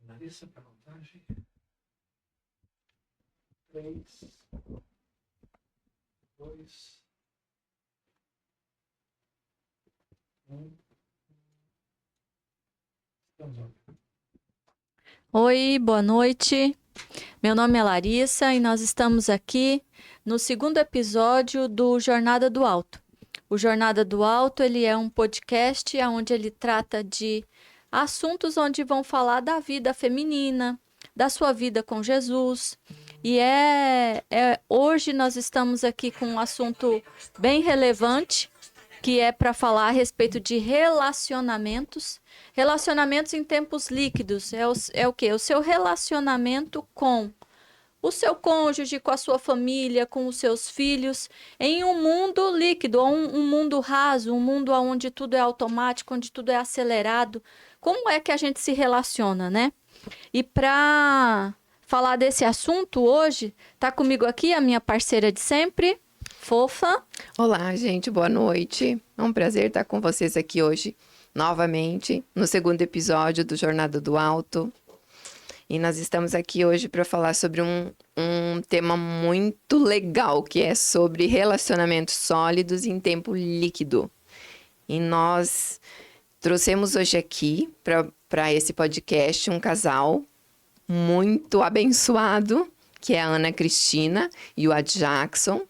Larissa, para montagem. 3, 2, 1. Estamos ao vivo. Oi, boa noite. Meu nome é Larissa e nós estamos aqui no segundo episódio do Jornada do Alto. O Jornada do Alto, ele é um podcast onde ele trata de assuntos onde vão falar da vida feminina, da sua vida com Jesus. E hoje nós estamos aqui com um assunto bem relevante, que é para falar a respeito de relacionamentos. Relacionamentos em tempos líquidos. É o quê? O seu relacionamento com o seu cônjuge, com a sua família, com os seus filhos, em um mundo líquido, um mundo raso, um mundo onde tudo é automático, onde tudo é acelerado. Como é que a gente se relaciona, né? E para falar desse assunto hoje, tá comigo aqui a minha parceira de sempre, Fofa. Olá, gente, boa noite. É um prazer estar com vocês aqui hoje, novamente, no segundo episódio do Jornada do Alto. E nós estamos aqui hoje para falar sobre um tema muito legal, que é sobre relacionamentos sólidos em tempo líquido. E nós trouxemos hoje aqui, para esse podcast, um casal muito abençoado, que é a Ana Cristina e o Ad Jackson.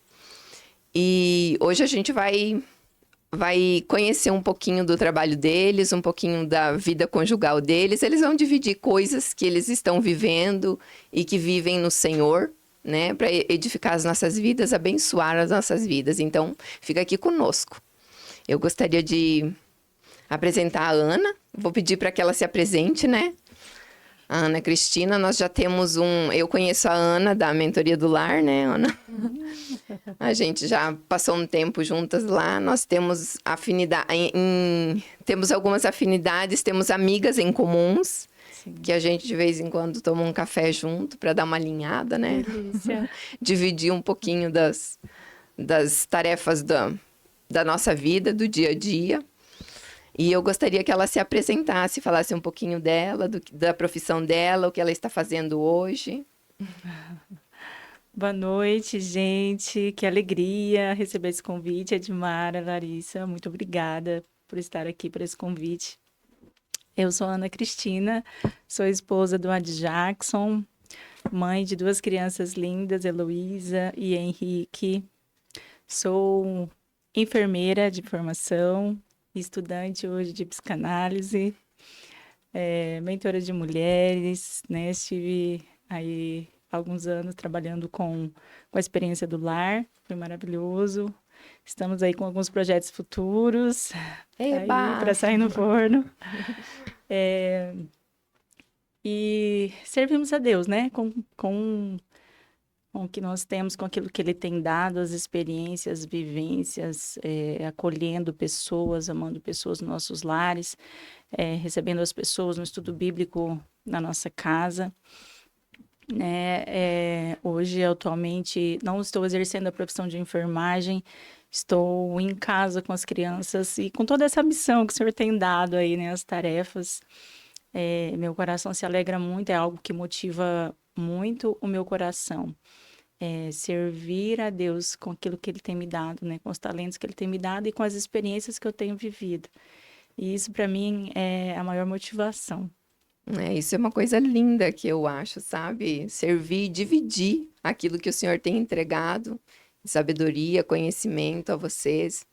E hoje a gente vai conhecer um pouquinho do trabalho deles, um pouquinho da vida conjugal deles. Eles vão dividir coisas que eles estão vivendo e que vivem no Senhor, né? Para edificar as nossas vidas, abençoar as nossas vidas. Então, fica aqui conosco. Eu gostaria de apresentar a Ana. Vou pedir para que ela se apresente, né? A Ana Cristina, nós já temos Eu conheço a Ana da Mentoria do Lar, né, Ana? A gente já passou um tempo juntas lá. Nós temos afinidade, temos algumas afinidades, temos amigas em comuns. Sim. Que a gente de vez em quando toma um café junto para dar uma alinhada, né? Delícia. Dividir um pouquinho das tarefas da nossa vida, do dia a dia. E eu gostaria que ela se apresentasse, falasse um pouquinho dela, da profissão dela, o que ela está fazendo hoje. Boa noite, gente. Que alegria receber esse convite, Edmara, Larissa. Muito obrigada por estar aqui, por esse convite. Eu sou Ana Cristina, sou esposa do Ad Jackson, mãe de duas crianças lindas, Heloísa e Henrique. Sou enfermeira de formação, estudante hoje de psicanálise, mentora de mulheres, né? Estive aí alguns anos trabalhando com a experiência do lar, foi maravilhoso. Estamos aí com alguns projetos futuros para sair no forno. E servimos a Deus, né? Com o que nós temos, com aquilo que Ele tem dado, as experiências, vivências, acolhendo pessoas, amando pessoas nos nossos lares, recebendo as pessoas no estudo bíblico na nossa casa. Hoje, atualmente, não estou exercendo a profissão de enfermagem, estou em casa com as crianças e com toda essa missão que o Senhor tem dado aí, né, as tarefas. Meu coração se alegra muito, é algo que motiva muito o meu coração. Servir a Deus com aquilo que Ele tem me dado, né, com os talentos que Ele tem me dado e com as experiências que eu tenho vivido. E isso, para mim, é a maior motivação. Isso é uma coisa linda que eu acho, sabe? Servir, dividir aquilo que o Senhor tem entregado, sabedoria, conhecimento a vocês.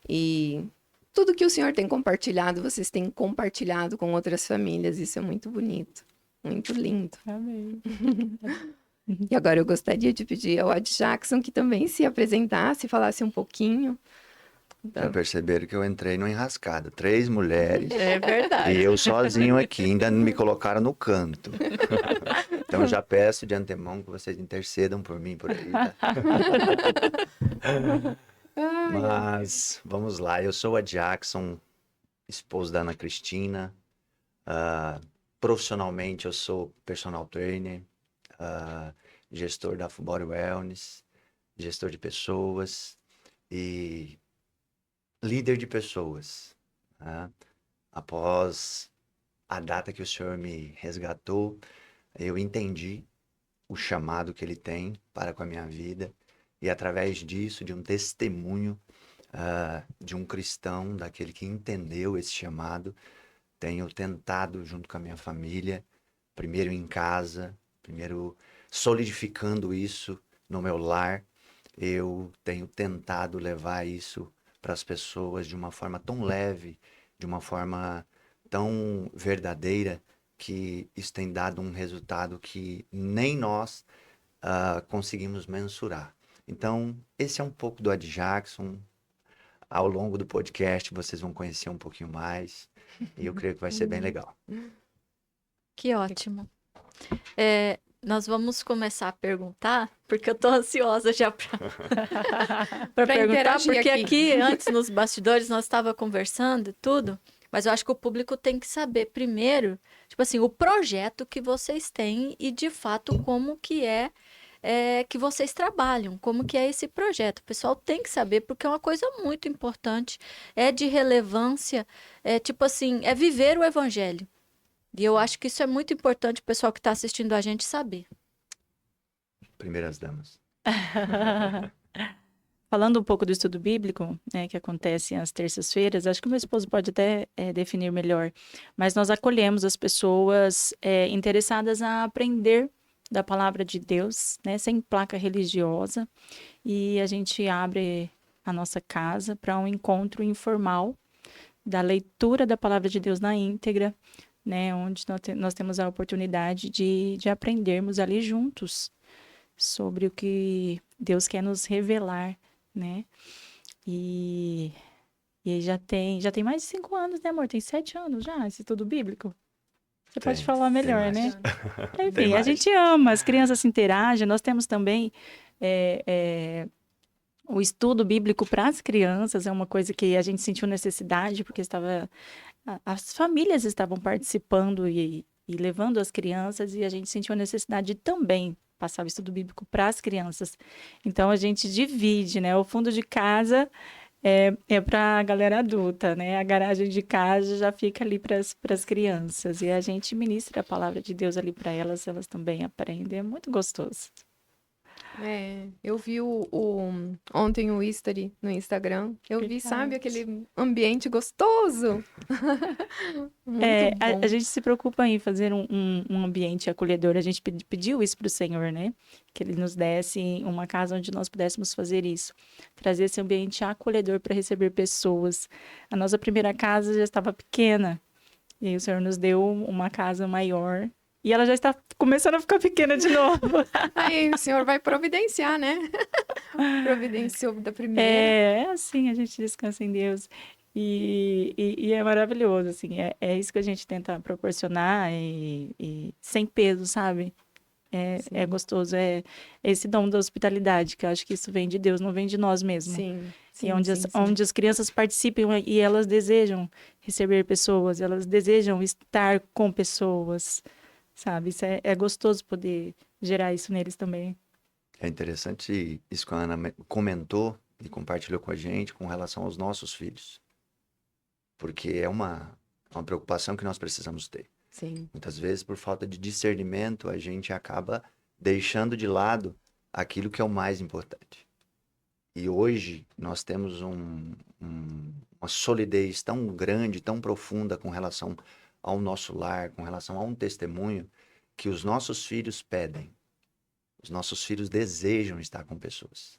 E tudo que o Senhor tem compartilhado, vocês têm compartilhado com outras famílias. Isso é muito bonito, muito lindo. Amém. E agora eu gostaria de pedir ao Ad Jackson que também se apresentasse, falasse um pouquinho. Já perceberam que eu entrei numa enrascada. 3 mulheres. É verdade. E eu sozinho aqui, ainda me colocaram no canto. Então já peço de antemão que vocês intercedam por mim por aí, tá? Mas vamos lá, eu sou a Jackson, esposo da Ana Cristina. Profissionalmente eu sou personal trainer, gestor da Full Body Wellness, gestor de pessoas e líder de pessoas, né? Após a data que o Senhor me resgatou, eu entendi o chamado que Ele tem para com a minha vida. E através disso, de um testemunho de um cristão, daquele que entendeu esse chamado, tenho tentado, junto com a minha família, primeiro em casa, primeiro solidificando isso no meu lar, eu tenho tentado levar isso para as pessoas de uma forma tão leve, de uma forma tão verdadeira, que isso tem dado um resultado que nem nós conseguimos mensurar. Então, esse é um pouco do Ed Jackson. Ao longo do podcast, vocês vão conhecer um pouquinho mais. E eu creio que vai ser bem legal. Que ótimo. Nós vamos começar a perguntar, porque eu tô ansiosa já para perguntar, interagir porque aqui. aqui antes nos bastidores nós estava conversando e tudo, mas eu acho que o público tem que saber primeiro, tipo assim, o projeto que vocês têm e de fato como que é que vocês trabalham, como que é esse projeto. O pessoal tem que saber, porque é uma coisa muito importante, é de relevância, tipo assim, é viver o evangelho. E eu acho que isso é muito importante o pessoal que está assistindo a gente saber. Primeiras damas. Falando um pouco do estudo bíblico, né, que acontece às terças-feiras, acho que o meu esposo pode até definir melhor, mas nós acolhemos as pessoas interessadas a aprender da palavra de Deus, né, sem placa religiosa, e a gente abre a nossa casa para um encontro informal da leitura da palavra de Deus na íntegra, né, onde nós temos a oportunidade de aprendermos ali juntos sobre o que Deus quer nos revelar, né? E já tem mais de 5 anos, né, amor? Tem 7 anos já, esse estudo bíblico. Você pode falar tem melhor, mais. né? Tem Enfim, a mais. gente ama, as crianças se interagem. Nós temos também o estudo bíblico para as crianças, é uma coisa que a gente sentiu necessidade, porque as famílias estavam participando e levando as crianças, e a gente sentiu a necessidade de também passar o estudo bíblico para as crianças. Então, a gente divide, né? O fundo de casa é para a galera adulta, né? A garagem de casa já fica ali para as crianças. E a gente ministra a palavra de Deus ali para elas, elas também aprendem. É muito gostoso. Eu vi ontem o history no Instagram. Eu vi, sabe, aquele ambiente gostoso. Muito bom. A gente se preocupa em fazer um ambiente acolhedor. A gente pediu isso para o Senhor, né? Que Ele nos desse uma casa onde nós pudéssemos fazer isso. Trazer esse ambiente acolhedor para receber pessoas. A nossa primeira casa já estava pequena. E aí o Senhor nos deu uma casa maior. E ela já está começando a ficar pequena de novo. Aí o senhor vai providenciar, né? Providenciou da primeira. É assim, a gente descansa em Deus. E é maravilhoso, assim. É isso que a gente tenta proporcionar e sem peso, sabe? É gostoso. É esse dom da hospitalidade, que eu acho que isso vem de Deus, não vem de nós mesmos. Sim. E onde as crianças participam e elas desejam receber pessoas, elas desejam estar com pessoas, sabe? Isso é gostoso poder gerar isso neles também. É interessante isso que a Ana comentou e compartilhou com a gente com relação aos nossos filhos. Porque é uma preocupação que nós precisamos ter. Sim. Muitas vezes, por falta de discernimento, a gente acaba deixando de lado aquilo que é o mais importante. E hoje nós temos uma solidez tão grande, tão profunda com relação ao nosso lar, com relação a um testemunho, que os nossos filhos pedem. Os nossos filhos desejam estar com pessoas.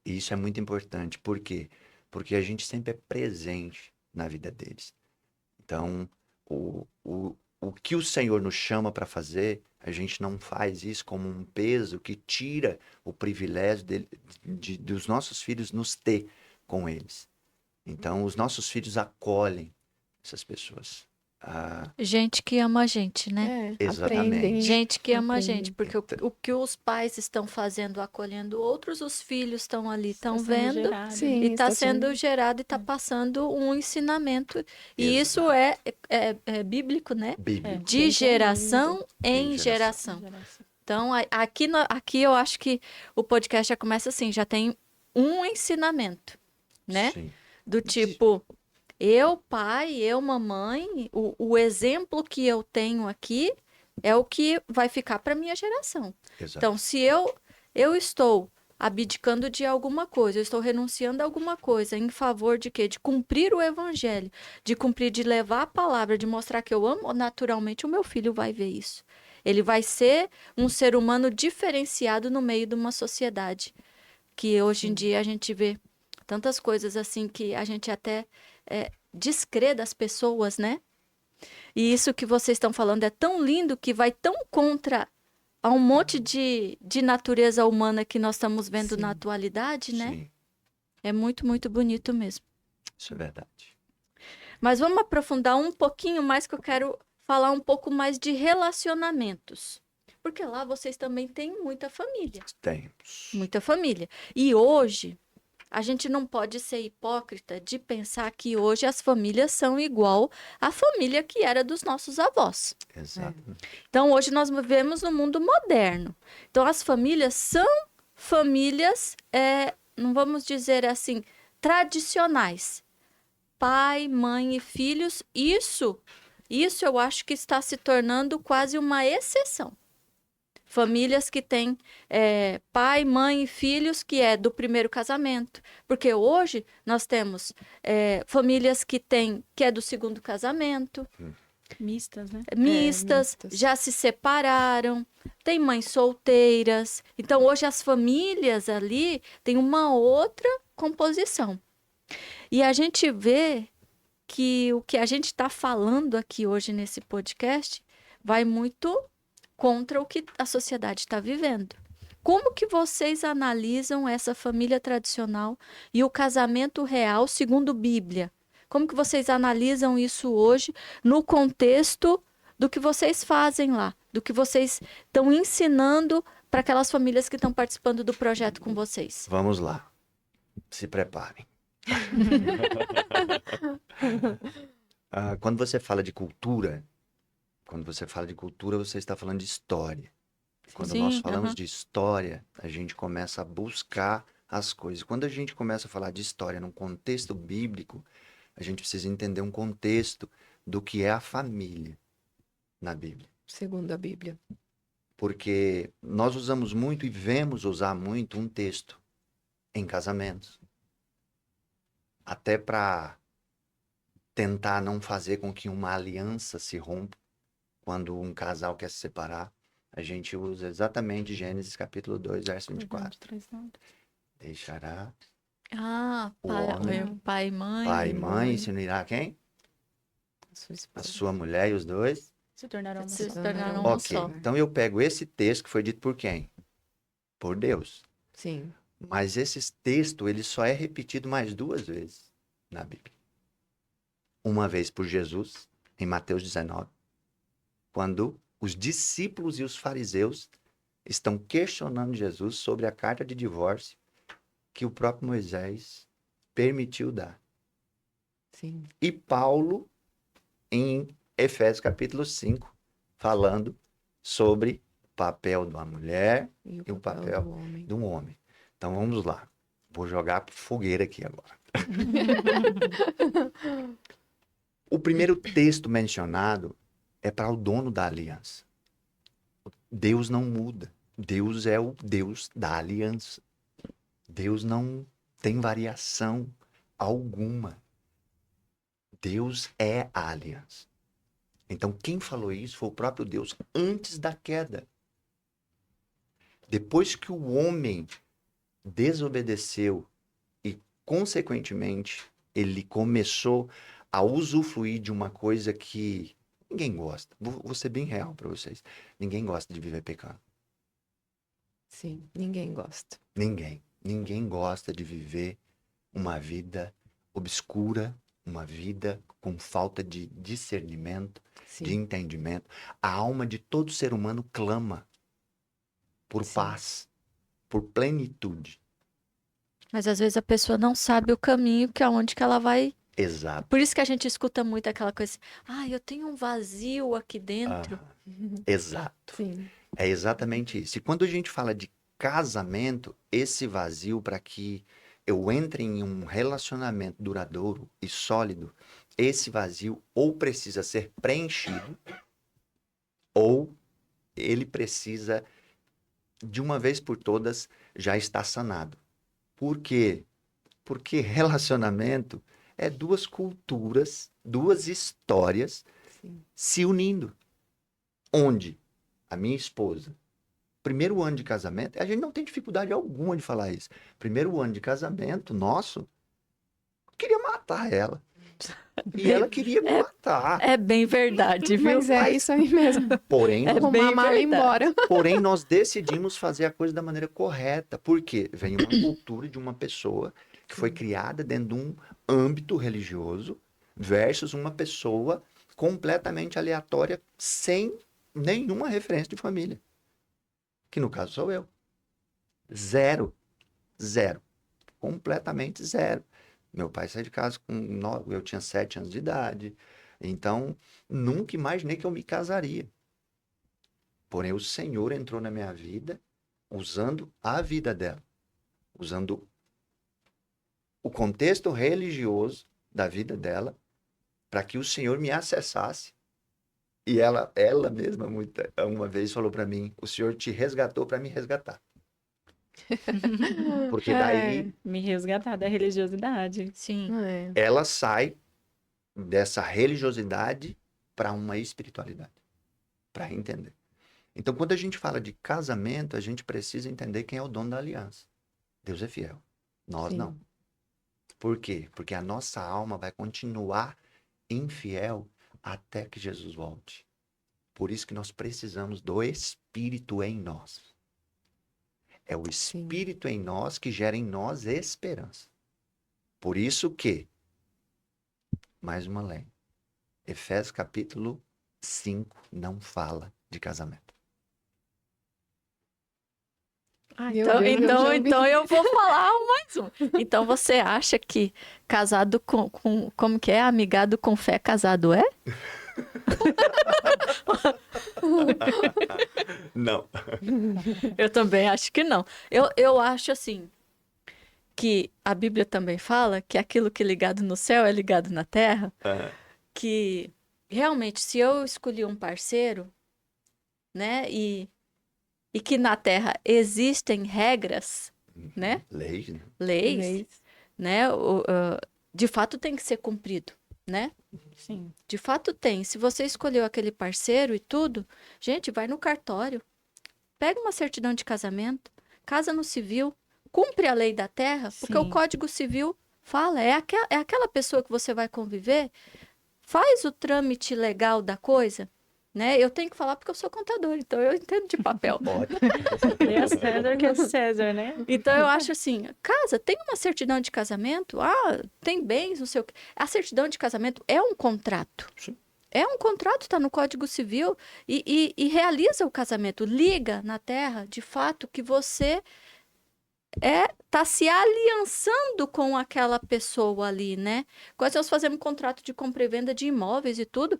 E isso é muito importante. Por quê? Porque a gente sempre é presente na vida deles. Então, o que o Senhor nos chama para fazer, a gente não faz isso como um peso que tira o privilégio dos nossos filhos nos ter com eles. Então, os nossos filhos acolhem essas pessoas. Gente que ama a gente, né? Exatamente. Aprendem. Gente que ama a Aprendem. gente, porque o que os pais estão fazendo, acolhendo outros, os filhos estão ali, estão Está sendo vendo. gerado. Sim, E está está sendo gerado e está passando um ensinamento. E isso é bíblico, né? Bíblico. De geração em Em geração. Então, aqui eu acho que o podcast já começa assim, já tem um ensinamento, né? Sim. Do tipo, Eu, pai, eu, mamãe, o exemplo que eu tenho aqui é o que vai ficar para minha geração. Exato. Então, se eu estou abdicando de alguma coisa, eu estou renunciando a alguma coisa em favor de quê? De cumprir o evangelho, de cumprir, de levar a palavra, de mostrar que eu amo, naturalmente o meu filho vai ver isso. Ele vai ser um ser humano diferenciado no meio de uma sociedade que hoje em dia a gente vê tantas coisas assim que a gente até descrê das pessoas, né? E isso que vocês estão falando é tão lindo que vai tão contra a um monte de natureza humana que nós estamos vendo Sim. na atualidade, né? Sim, É muito, muito bonito mesmo. isso é verdade. Mas vamos aprofundar um pouquinho mais, que eu quero falar um pouco mais de relacionamentos. Porque lá vocês também têm muita família. Temos. Muita família. E hoje, a gente não pode ser hipócrita de pensar que hoje as famílias são igual à família que era dos nossos avós. Exato. Então, hoje nós vivemos no mundo moderno. Então, as famílias são famílias, não vamos dizer assim, tradicionais. Pai, mãe e filhos, isso eu acho que está se tornando quase uma exceção. Famílias que têm pai, mãe e filhos que é do primeiro casamento. Porque hoje nós temos famílias que é do segundo casamento, Mistas, né? mistas, mistas. já se separaram, tem mães solteiras. Então, hoje as famílias ali têm uma outra composição. E a gente vê que o que a gente está falando aqui hoje nesse podcast vai muito contra o que a sociedade está vivendo. Como que vocês analisam essa família tradicional e o casamento real segundo Bíblia? Como que vocês analisam isso hoje no contexto do que vocês fazem lá, do que vocês estão ensinando para aquelas famílias que estão participando do projeto com vocês? Vamos lá. Se preparem. Quando você fala de cultura, você está falando de história. Quando Sim, nós falamos aham. de história, a gente começa a buscar as coisas. Quando a gente começa a falar de história num contexto bíblico, a gente precisa entender um contexto do que é a família na Bíblia. Segundo a Bíblia. Porque nós usamos muito e vemos usar muito um texto em casamentos. Até para tentar não fazer com que uma aliança se rompa quando um casal quer se separar. A gente usa exatamente Gênesis capítulo 2, verso 24. Deixará o homem, Pai e mãe. pai e mãe, se unirá a quem? A sua A esposa. sua mulher e os dois. Se tornaram uma Se só. tornaram uma um Ok, só. então eu pego esse texto que foi dito por quem? Por Deus. Sim. Mas esse texto, ele só é repetido mais 2 vezes na Bíblia. Uma vez por Jesus, em Mateus 19, quando os discípulos e os fariseus estão questionando Jesus sobre a carta de divórcio que o próprio Moisés permitiu dar. Sim. E Paulo, em Efésios capítulo 5, falando sobre o papel de uma mulher E e o papel do homem. de um homem. Então vamos lá. Vou jogar fogueira aqui agora. O primeiro texto mencionado é para o dono da aliança. Deus não muda. Deus é o Deus da aliança. Deus não tem variação alguma. Deus é a aliança. Então, quem falou isso foi o próprio Deus antes da queda. Depois que o homem desobedeceu e, consequentemente, ele começou a usufruir de uma coisa que ninguém gosta. Vou ser bem real para vocês. Ninguém gosta de viver pecando. Sim. Ninguém gosta. Ninguém. Ninguém gosta de viver uma vida obscura, uma vida com falta de discernimento, Sim. de entendimento. A alma de todo ser humano clama por Sim. paz, por plenitude. Mas às vezes a pessoa não sabe o caminho que aonde que ela vai. Exato. Por isso que a gente escuta muito aquela coisa assim, eu tenho um vazio aqui dentro. Exato. Sim. É exatamente isso. E quando a gente fala de casamento, esse vazio, para que eu entre em um relacionamento duradouro e sólido, esse vazio ou precisa ser preenchido, ou ele precisa, de uma vez por todas, já estar sanado. Por quê? Porque relacionamento é duas culturas, duas histórias Sim. se unindo. Onde a minha esposa, primeiro ano de casamento, a gente não tem dificuldade alguma de falar isso. Primeiro ano de casamento nosso, eu queria matar ela. E ela queria me matar. É bem verdade, viu? Mas é isso aí mesmo. Porém, É nós, Arrumar bem a mala e ir verdade. embora. porém, nós decidimos fazer a coisa da maneira correta. Por quê? Vem uma cultura de uma pessoa que foi criada dentro de um âmbito religioso versus uma pessoa completamente aleatória, sem nenhuma referência de família. Que no caso sou eu. Zero. Zero. Completamente zero. Meu pai saiu de casa eu tinha 7 anos de idade. Então, nunca imaginei que eu me casaria. Porém, o Senhor entrou na minha vida usando a vida dela. Usando o contexto religioso da vida dela para que o Senhor me acessasse. E ela mesma, uma vez, falou para mim, o Senhor te resgatou para me resgatar. Porque daí Me resgatar da religiosidade. Sim. É. ela sai dessa religiosidade para uma espiritualidade, para entender. Então, quando a gente fala de casamento, a gente precisa entender quem é o dono da aliança. Deus é fiel. Nós Sim. não. Por quê? Porque a nossa alma vai continuar infiel até que Jesus volte. Por isso que nós precisamos do Espírito em nós. É o Sim. Espírito em nós que gera em nós esperança. Por isso que, mais uma lei, Efésios capítulo 5 não fala de casamento. Meu Então, Deus, eu já ouvi. então eu vou falar mais um. Então você acha que casado como que é? Amigado com fé, casado é? Não. Eu também acho que não. Eu acho assim que a Bíblia também fala que aquilo que é ligado no céu é ligado na terra, que realmente se eu escolhi um parceiro, né, e que na terra existem regras, né, Leis, né? leis, né, de fato tem que ser cumprido, né? Sim. De fato tem. Se você escolheu aquele parceiro e tudo, gente, vai no cartório, pega uma certidão de casamento, casa no civil, cumpre a lei da terra, porque o Sim. Código Civil fala, é aquela pessoa que você vai conviver, faz o trâmite legal da coisa, né? Eu tenho que falar porque eu sou contador, então eu entendo de papel. E a César que é César, né? Então eu acho assim, casa, tem uma certidão de casamento, tem bens, não sei o quê. A certidão de casamento é um contrato. Sim. É um contrato, está no Código Civil e realiza o casamento, liga na terra, de fato, que você tá se aliançando com aquela pessoa ali, né? Quando nós fazemos contrato de compra e venda de imóveis e tudo,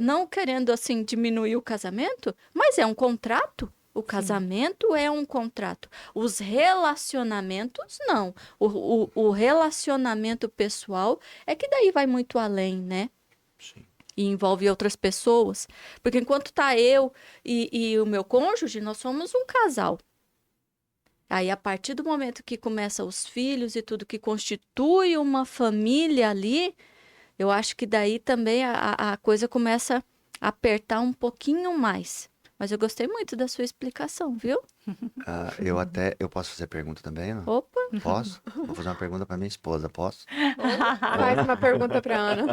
não querendo assim diminuir o casamento, mas é um contrato. O casamento é um contrato. Os relacionamentos, não. O relacionamento pessoal é que daí vai muito além, né? Sim. E envolve outras pessoas. Porque enquanto tá eu e o meu cônjuge, nós somos um casal. Aí, a partir do momento que começam os filhos e tudo que constitui uma família ali, eu acho que daí também a coisa começa a apertar um pouquinho mais. Mas eu gostei muito da sua explicação, viu? Eu posso fazer pergunta também, não? Opa! Posso? Vou fazer uma pergunta para minha esposa, posso? Faz uma pergunta pra Ana.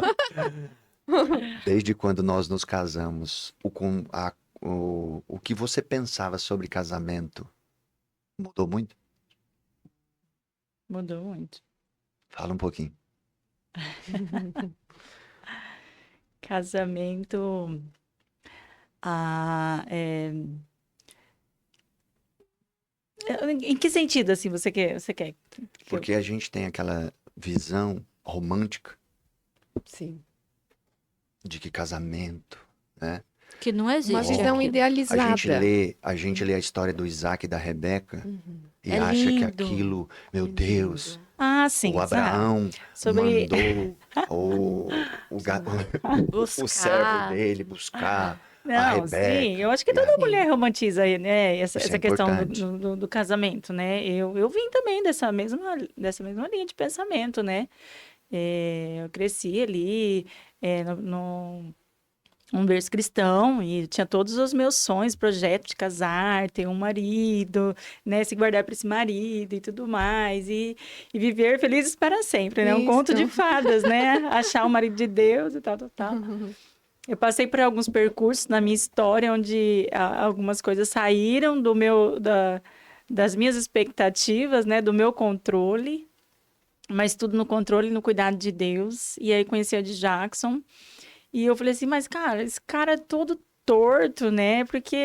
Desde quando nós nos casamos, o que você pensava sobre casamento mudou muito? Mudou muito. Fala um pouquinho. Casamento. Em que sentido, assim, você quer? Porque a gente tem aquela visão romântica Sim. de que casamento, né? Que não Uma existe. visão aquilo. idealizada. A gente lê a história do Isaac e da Rebeca e É acha que lindo. aquilo, meu É Deus, lindo. Ah, sim, o Abraão Sobre mandou o servo Buscar. dele buscar a Não, sim, Rebeca. eu acho que E a- toda mulher romantiza, né, Isso essa é questão importante. do casamento, né? Eu vim também dessa mesma linha de pensamento, né? Eu cresci ali, num berço cristão e tinha todos os meus sonhos, projetos de casar, ter um marido, né? Se guardar para esse marido e tudo mais. E viver felizes para sempre, né? Um conto de Isso. fadas, né? Achar o marido de Deus e tal, tal, tal. Eu passei por alguns percursos na minha história onde algumas coisas saíram das minhas expectativas, né, do meu controle, mas tudo no controle e no cuidado de Deus. E aí conheci a de Jackson e eu falei assim, mas cara, esse cara é todo torto, né? Porque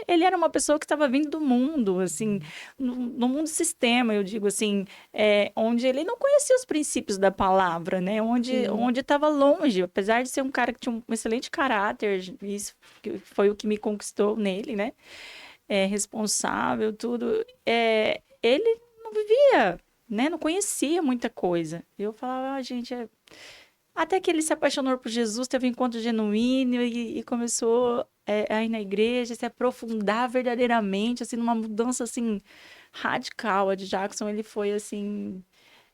ele era uma pessoa que estava vindo do mundo, assim, no mundo sistema, eu digo assim, onde ele não conhecia os princípios da palavra, né? Sim. Onde estava longe, apesar de ser um cara que tinha um excelente caráter, isso foi o que me conquistou nele, né? Responsável, tudo. Ele não vivia, né? Não conhecia muita coisa. Eu falava, gente, até que ele se apaixonou por Jesus, teve um encontro genuíno e começou a ir na igreja, se aprofundar verdadeiramente, assim, numa mudança, assim, radical. A de Jackson, ele foi, assim,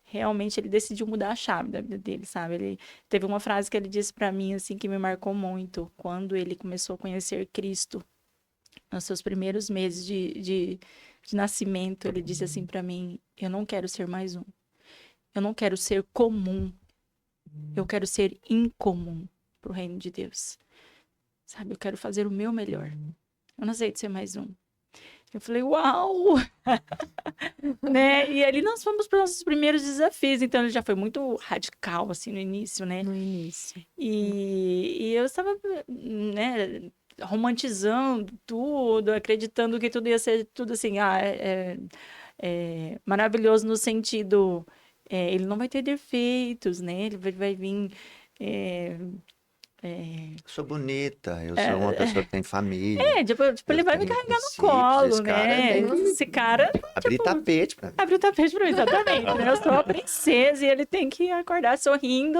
realmente, ele decidiu mudar a chave da vida dele, sabe? Ele teve uma frase que ele disse pra mim, assim, que me marcou muito, quando ele começou a conhecer Cristo, nos seus primeiros meses de nascimento, ele disse assim pra mim, eu não quero ser mais um. Eu não quero ser comum. Eu quero ser incomum pro reino de Deus. Sabe? Eu quero fazer o meu melhor. Eu não aceito ser mais um. Eu falei, uau! Né? E ali nós fomos para os nossos primeiros desafios. Então, ele já foi muito radical, assim, no início, né? No início. E eu estava, né, romantizando tudo, acreditando que tudo ia ser tudo assim, maravilhoso no sentido, ele não vai ter defeitos, né? Ele vai vir. é, Eu sou bonita, eu sou uma pessoa que tem família. tipo, ele Eu vai me tenho carregar no princípios, colo, esse cara né? tem que Esse cara abrir tapete pra mim. abriu o tapete pra mim, exatamente, né? Eu sou a princesa e ele tem que acordar sorrindo.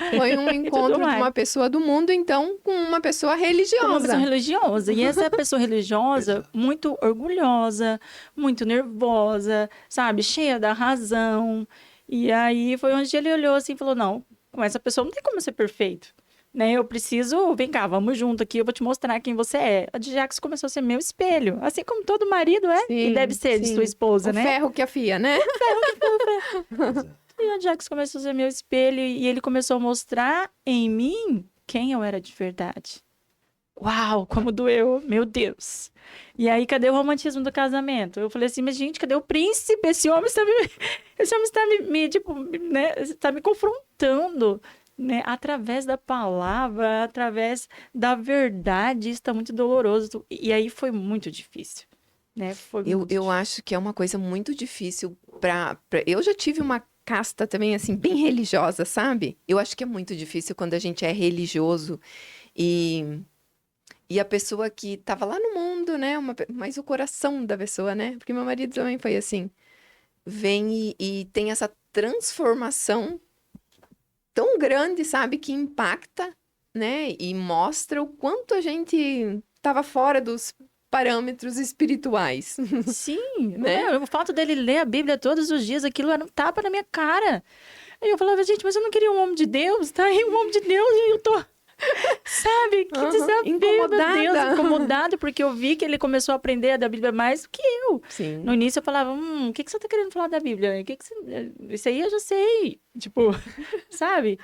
Foi um encontro de mais. uma pessoa do mundo, então, com uma pessoa Como uma religiosa. pessoa religiosa. E essa pessoa religiosa, Exato. muito orgulhosa, muito nervosa, sabe? Cheia da razão. E aí foi onde ele olhou assim e falou: não, com essa pessoa não tem como ser perfeito. Né? Eu preciso, vem cá, vamos junto aqui, eu vou te mostrar quem você é. A de Jax começou a ser meu espelho, assim como todo marido é, e Sim, deve ser de sim. sua esposa, O né? ferro que afia, né? Exato. E a Jax começou a ser meu espelho e ele começou a mostrar em mim quem eu era de verdade. Uau, como doeu, meu Deus. E aí, cadê o romantismo do casamento? Eu falei assim, mas gente, cadê o príncipe? Esse homem está tipo, né, está me confrontando, né, através da palavra, através da verdade. Isso está muito doloroso. E aí foi muito difícil, né? Foi muito Eu difícil. acho que é uma coisa muito difícil Eu já tive uma casta também, assim, bem religiosa, sabe? Eu acho que é muito difícil quando a gente é religioso e a pessoa que tava lá no mundo, né? Mas o coração da pessoa, né? Porque meu marido também foi assim. Vem e tem essa transformação tão grande, sabe? Que impacta, né? E mostra o quanto a gente tava fora dos parâmetros espirituais. Sim, Né? o fato dele ler a Bíblia todos os dias, aquilo era um tapa na minha cara. Aí eu falava, gente, mas eu não queria um homem de Deus, tá aí um homem de Deus e eu tô, sabe, que Aham, desafio, incomodada. meu Deus, incomodado, porque eu vi que ele começou a aprender da Bíblia mais do que eu. Sim. No início eu falava, o que você tá querendo falar da Bíblia? Isso aí eu já sei, tipo, sabe?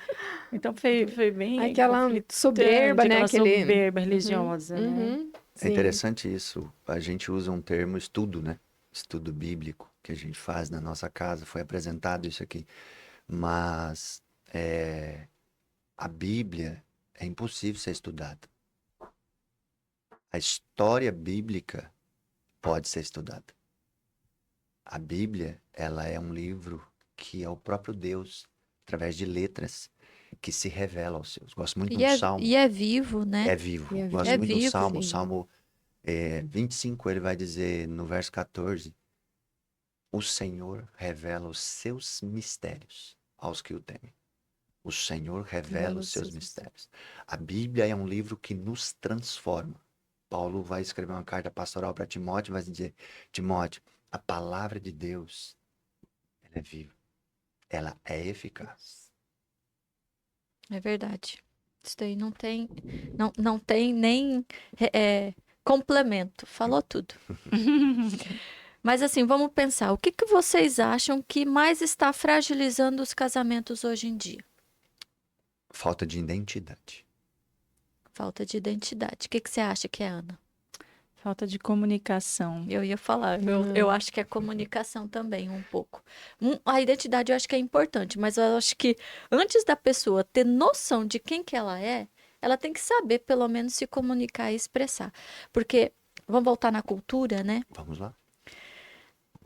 Então foi bem Aquela conflitante, soberba, né? aquela Aquele... soberba religiosa, né? Uhum, É sim. interessante isso. A gente usa um termo estudo, né? Estudo bíblico que a gente faz na nossa casa. Foi apresentado isso aqui. Mas a Bíblia é impossível ser estudada. A história bíblica pode ser estudada. A Bíblia, ela é um livro que é o próprio Deus, através de letras, que se revela aos seus. Gosto muito E do Salmo. é vivo, né? É vivo. E é Gosto vivo. muito É do vivo, Salmo. O sim. Salmo 25, ele vai dizer no verso 14: o Senhor revela os seus mistérios aos que o temem. O Senhor revela os seus mistérios. A Bíblia é um livro que nos transforma. Paulo vai escrever uma carta pastoral para Timóteo e vai dizer: Timóteo, a palavra de Deus, ela é viva. Ela é eficaz. É verdade. Isso daí não tem nem complemento. Falou tudo. Mas assim, vamos pensar. O que vocês acham que mais está fragilizando os casamentos hoje em dia? Falta de identidade. Falta de identidade. O que você acha que é, Ana? Falta de comunicação. Eu ia falar. Eu acho que é comunicação também, um pouco. A identidade eu acho que é importante, mas eu acho que antes da pessoa ter noção de quem que ela tem que saber, pelo menos, se comunicar e expressar. Porque, vamos voltar na cultura, né? Vamos lá?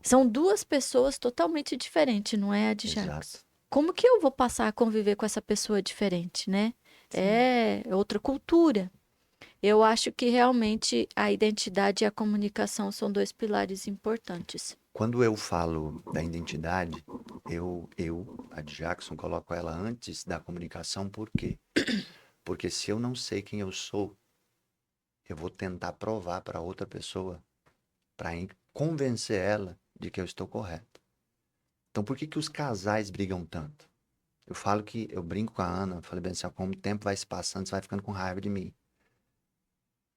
São duas pessoas totalmente diferentes, não é, Adjax? Exato. Como que eu vou passar a conviver com essa pessoa diferente, né? É outra cultura. Eu acho que realmente a identidade e a comunicação são dois pilares importantes. Quando eu falo da identidade, a Jackson, coloco ela antes da comunicação, por quê? Porque se eu não sei quem eu sou, eu vou tentar provar para outra pessoa, para convencer ela de que eu estou correto. Então, por que os casais brigam tanto? Eu brinco com a Ana, falei bem assim, como o tempo vai se passando, você vai ficando com raiva de mim.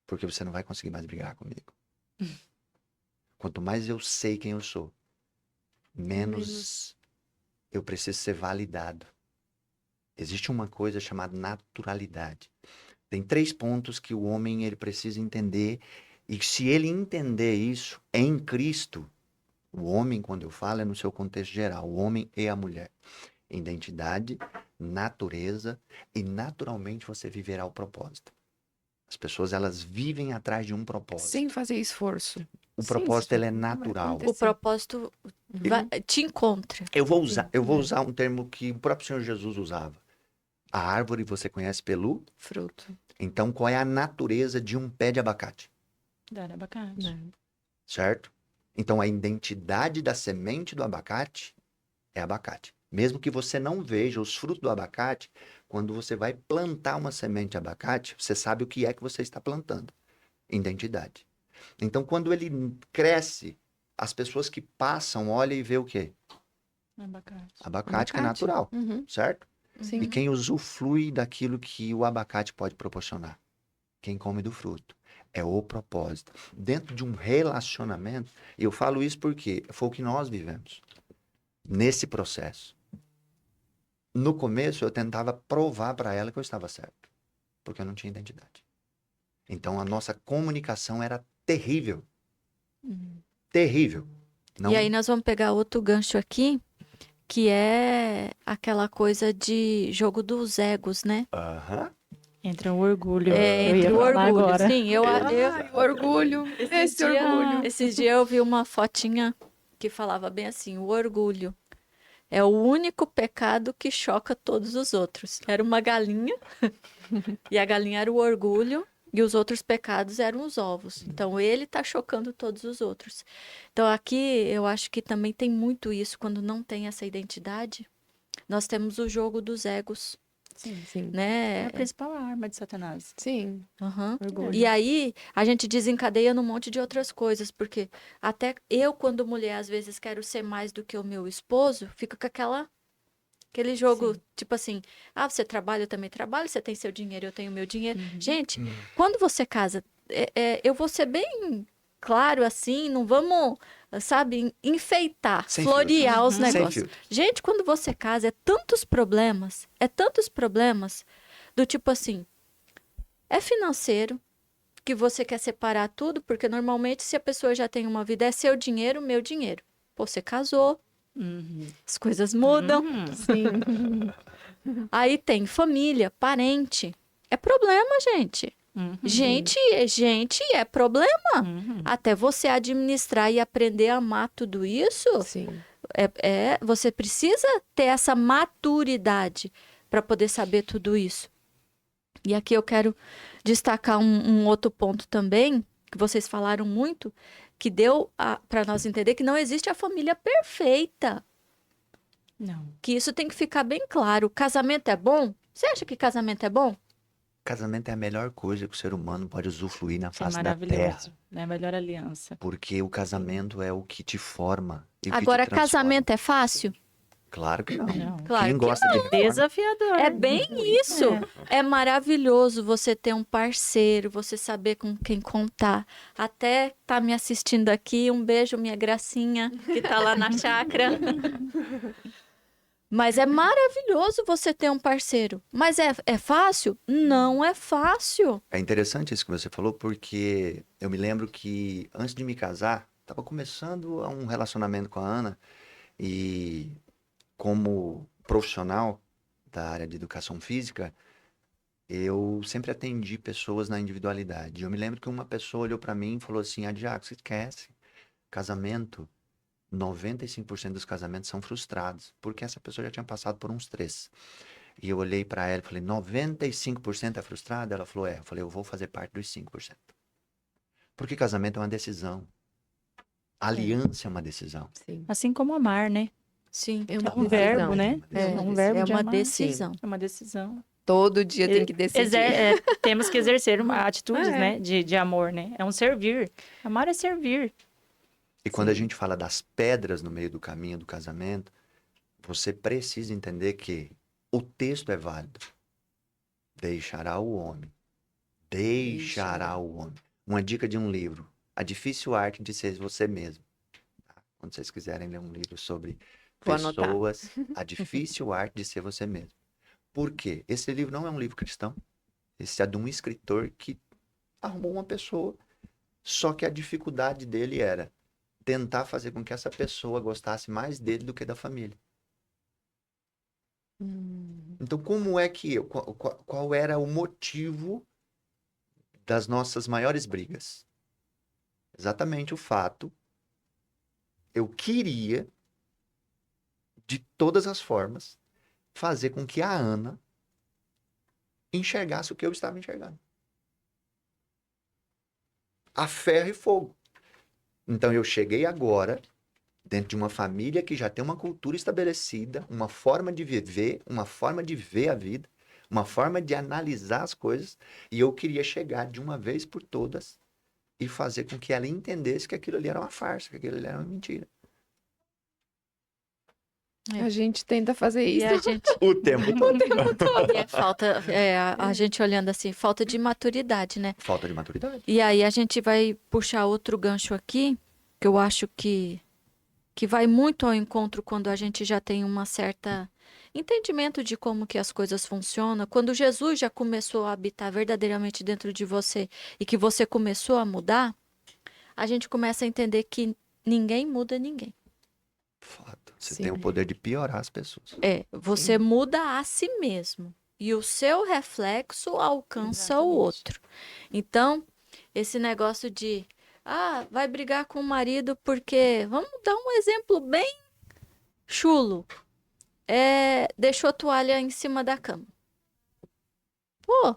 Porque você não vai conseguir mais brigar comigo. Quanto mais eu sei quem eu sou, menos eu preciso ser validado. Existe uma coisa chamada naturalidade. Tem 3 pontos que o homem ele precisa entender, e se ele entender isso em Cristo, o homem, quando eu falo, é no seu contexto geral, o homem e a mulher. Identidade, natureza e naturalmente você viverá o propósito. As pessoas, elas vivem atrás de um propósito. Sem fazer esforço. O Sim, propósito, isso ele é vai natural. acontecer. O propósito te encontra. Eu vou usar um termo que o próprio Senhor Jesus usava. A árvore você conhece pelo? Fruto. Então, qual é a natureza de um pé de abacate? Dar abacate. Né? Certo? Então, a identidade da semente do abacate é abacate. Mesmo que você não veja os frutos do abacate, quando você vai plantar uma semente de abacate, você sabe o que é que você está plantando. Identidade. Então, quando ele cresce, as pessoas que passam olham e vê o quê? Abacate. Abacate, que é natural, Uhum. certo? Sim. E quem usufrui daquilo que o abacate pode proporcionar? Quem come do fruto. É o propósito. Dentro de um relacionamento, e eu falo isso porque foi o que nós vivemos nesse processo. No começo, eu tentava provar para ela que eu estava certo, porque eu não tinha identidade. Então, a nossa comunicação era terrível. Terrível. Não... E aí nós vamos pegar outro gancho aqui, que é aquela coisa de jogo dos egos, né? Aham. Entra o orgulho. É, Eu ia entre o falar orgulho. agora. Sim, Ai, orgulho. Orgulho. Esses dias eu vi uma fotinha que falava bem assim, o orgulho é o único pecado que choca todos os outros. Era uma galinha, e a galinha era o orgulho, e os outros pecados eram os ovos. Então, ele tá chocando todos os outros. Então, aqui, eu acho que também tem muito isso, quando não tem essa identidade, nós temos o jogo dos egos, Sim. É né? a principal arma de Satanás. Sim. Aham. Orgulho. E aí, a gente desencadeia num monte de outras coisas, porque até eu, quando mulher, às vezes quero ser mais do que o meu esposo, fico com aquele jogo, tipo assim, você trabalha, eu também trabalho, você tem seu dinheiro, eu tenho meu dinheiro. Gente, quando você casa, eu vou ser bem claro assim, não vamos, sabe, enfeitar, Sem florear filtro. os Sem negócios. filtro. Gente, quando você casa, é tantos problemas, do tipo assim, é financeiro, que você quer separar tudo, porque normalmente se a pessoa já tem uma vida, é seu dinheiro, meu dinheiro. Pô, você casou, as coisas mudam. Sim. Aí tem família, parente. É problema, gente. Gente, é problema. Até você administrar e aprender a amar tudo isso, Sim. você precisa ter essa maturidade para poder saber tudo isso. E aqui eu quero destacar um outro ponto também, que vocês falaram muito, que deu para nós entender que não existe a família perfeita. Não. Que isso tem que ficar bem claro. Casamento é bom? Você acha que casamento é bom? Casamento é a melhor coisa que o ser humano pode usufruir na É face da terra. maravilhoso. É a melhor aliança. Porque o casamento é o que te forma e o que Agora, te transforma. casamento é fácil? Claro que não. Não. Claro Quem que gosta de reforma? Desafiador. É bem isso. É maravilhoso você ter um parceiro, você saber com quem contar. Até tá me assistindo aqui, um beijo, minha gracinha, que tá lá na chácara. Mas é maravilhoso você ter um parceiro. Mas é fácil? Não é fácil. É interessante isso que você falou, porque eu me lembro que antes de me casar, estava começando um relacionamento com a Ana e como profissional da área de educação física, eu sempre atendi pessoas na individualidade. Eu me lembro que uma pessoa olhou para mim e falou assim: Diaco, você esquece, casamento, 95% dos casamentos são frustrados, porque essa pessoa já tinha passado por uns 3. E eu olhei para ela e falei: 95% é frustrado? Ela falou: é. Eu falei: eu vou fazer parte dos 5%. Porque casamento é uma decisão. Aliança é uma decisão. Sim. Assim como amar, né? Sim. É uma Um verbo, decisão. né? É um verbo É de uma amar. decisão. É uma decisão. Todo dia tem que decidir. Temos que exercer atitudes, É. né? De amor, né? É um servir. Amar é servir. E quando a gente fala das pedras no meio do caminho do casamento, você precisa entender que o texto é válido. Deixará o homem. Deixará o homem. Uma dica de um livro. A Difícil Arte de Ser Você Mesmo. Tá? Quando vocês quiserem ler um livro sobre Vou anotar. pessoas, A Difícil Arte de Ser Você Mesmo. Por quê? Esse livro não é um livro cristão. Esse é de um escritor que arrumou uma pessoa. Só que a dificuldade dele era tentar fazer com que essa pessoa gostasse mais dele do que da família. Então, como é que qual era o motivo das nossas maiores brigas? Exatamente o fato, eu queria, de todas as formas, fazer com que a Ana enxergasse o que eu estava enxergando. A ferro e fogo. Então, eu cheguei agora, dentro de uma família que já tem uma cultura estabelecida, uma forma de viver, uma forma de ver a vida, uma forma de analisar as coisas, e eu queria chegar de uma vez por todas e fazer com que ela entendesse que aquilo ali era uma farsa, que aquilo ali era uma mentira. A gente tenta fazer E isso. a gente... O tempo todo. E é falta, a gente olhando assim, falta de maturidade, né? Falta de maturidade. E aí a gente vai puxar outro gancho aqui, que eu acho que vai muito ao encontro quando a gente já tem uma certa entendimento de como que as coisas funcionam. Quando Jesus já começou a habitar verdadeiramente dentro de você e que você começou a mudar, a gente começa a entender que ninguém muda ninguém. Fato. Você Sim. tem o poder de piorar as pessoas. Você muda a si mesmo e o seu reflexo alcança o outro. Então, esse negócio de vai brigar com o marido porque, vamos dar um exemplo bem chulo, deixou a toalha em cima da cama. Pô,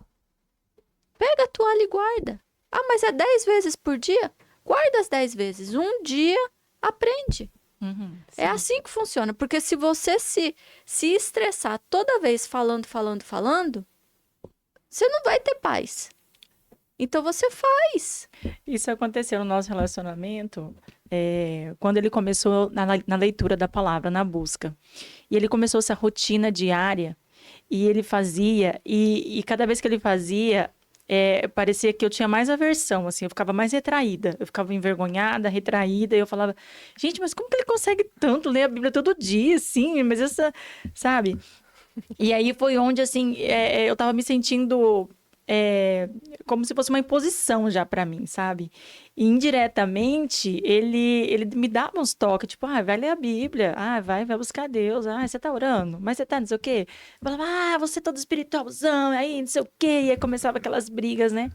pega a toalha e guarda. Mas é 10 vezes por dia? Guarda as 10 vezes. Um dia, aprende. Uhum. É assim que funciona, porque se você se estressar toda vez falando, você não vai ter paz. Então você faz. Isso aconteceu no nosso relacionamento quando ele começou na leitura da palavra, na busca. E ele começou essa rotina diária e ele fazia, e cada vez que ele fazia, parecia que eu tinha mais aversão, assim, eu ficava mais retraída, eu ficava envergonhada, retraída, e eu falava, gente, mas como que ele consegue tanto ler a Bíblia todo dia, assim, mas sabe? E aí foi onde, assim, eu tava me sentindo como se fosse uma imposição já pra mim, sabe? E indiretamente, ele me dava uns toques, tipo, vai ler a Bíblia, vai buscar Deus, você tá orando, mas você tá não sei o quê. Eu falava, você é todo espiritualzão, aí não sei o quê, e aí começava aquelas brigas, né?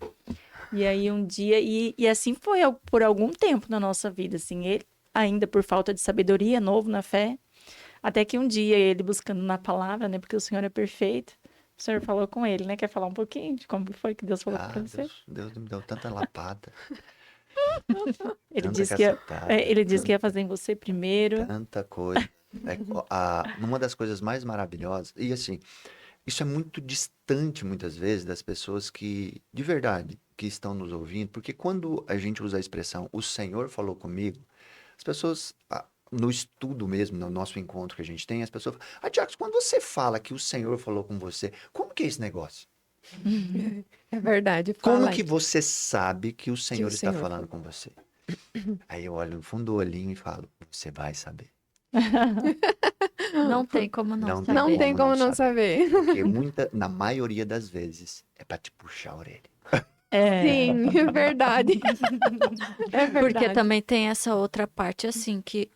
E aí um dia, e assim foi por algum tempo na nossa vida, assim, ele ainda por falta de sabedoria, novo na fé, Até que um dia ele buscando na palavra, né? Porque o Senhor é perfeito. O Senhor falou com ele, né? Quer falar um pouquinho de como foi que Deus falou Ah, pra você? Deus me deu tanta lapada, Ele tanta disse que ia, cacetada, ele disse que ia fazer em você primeiro. tanta coisa. Uma das coisas mais maravilhosas, e assim, isso é muito distante muitas vezes das pessoas que, de verdade, que estão nos ouvindo, porque quando a gente usa a expressão o Senhor falou comigo, as pessoas, no estudo mesmo, no nosso encontro que a gente tem, as pessoas falam, Tiago, quando você fala que o Senhor falou com você, como que é esse negócio? É verdade. Como Fala que aí. você sabe que o Senhor está Senhor falando com você? Aí eu olho no fundo do olhinho e falo, você vai saber. Não tem como não Não saber. Não tem como não saber. saber. Porque na maioria das vezes, é pra te puxar a orelha. É. Sim, é verdade. É Porque verdade. também tem essa outra parte, assim, que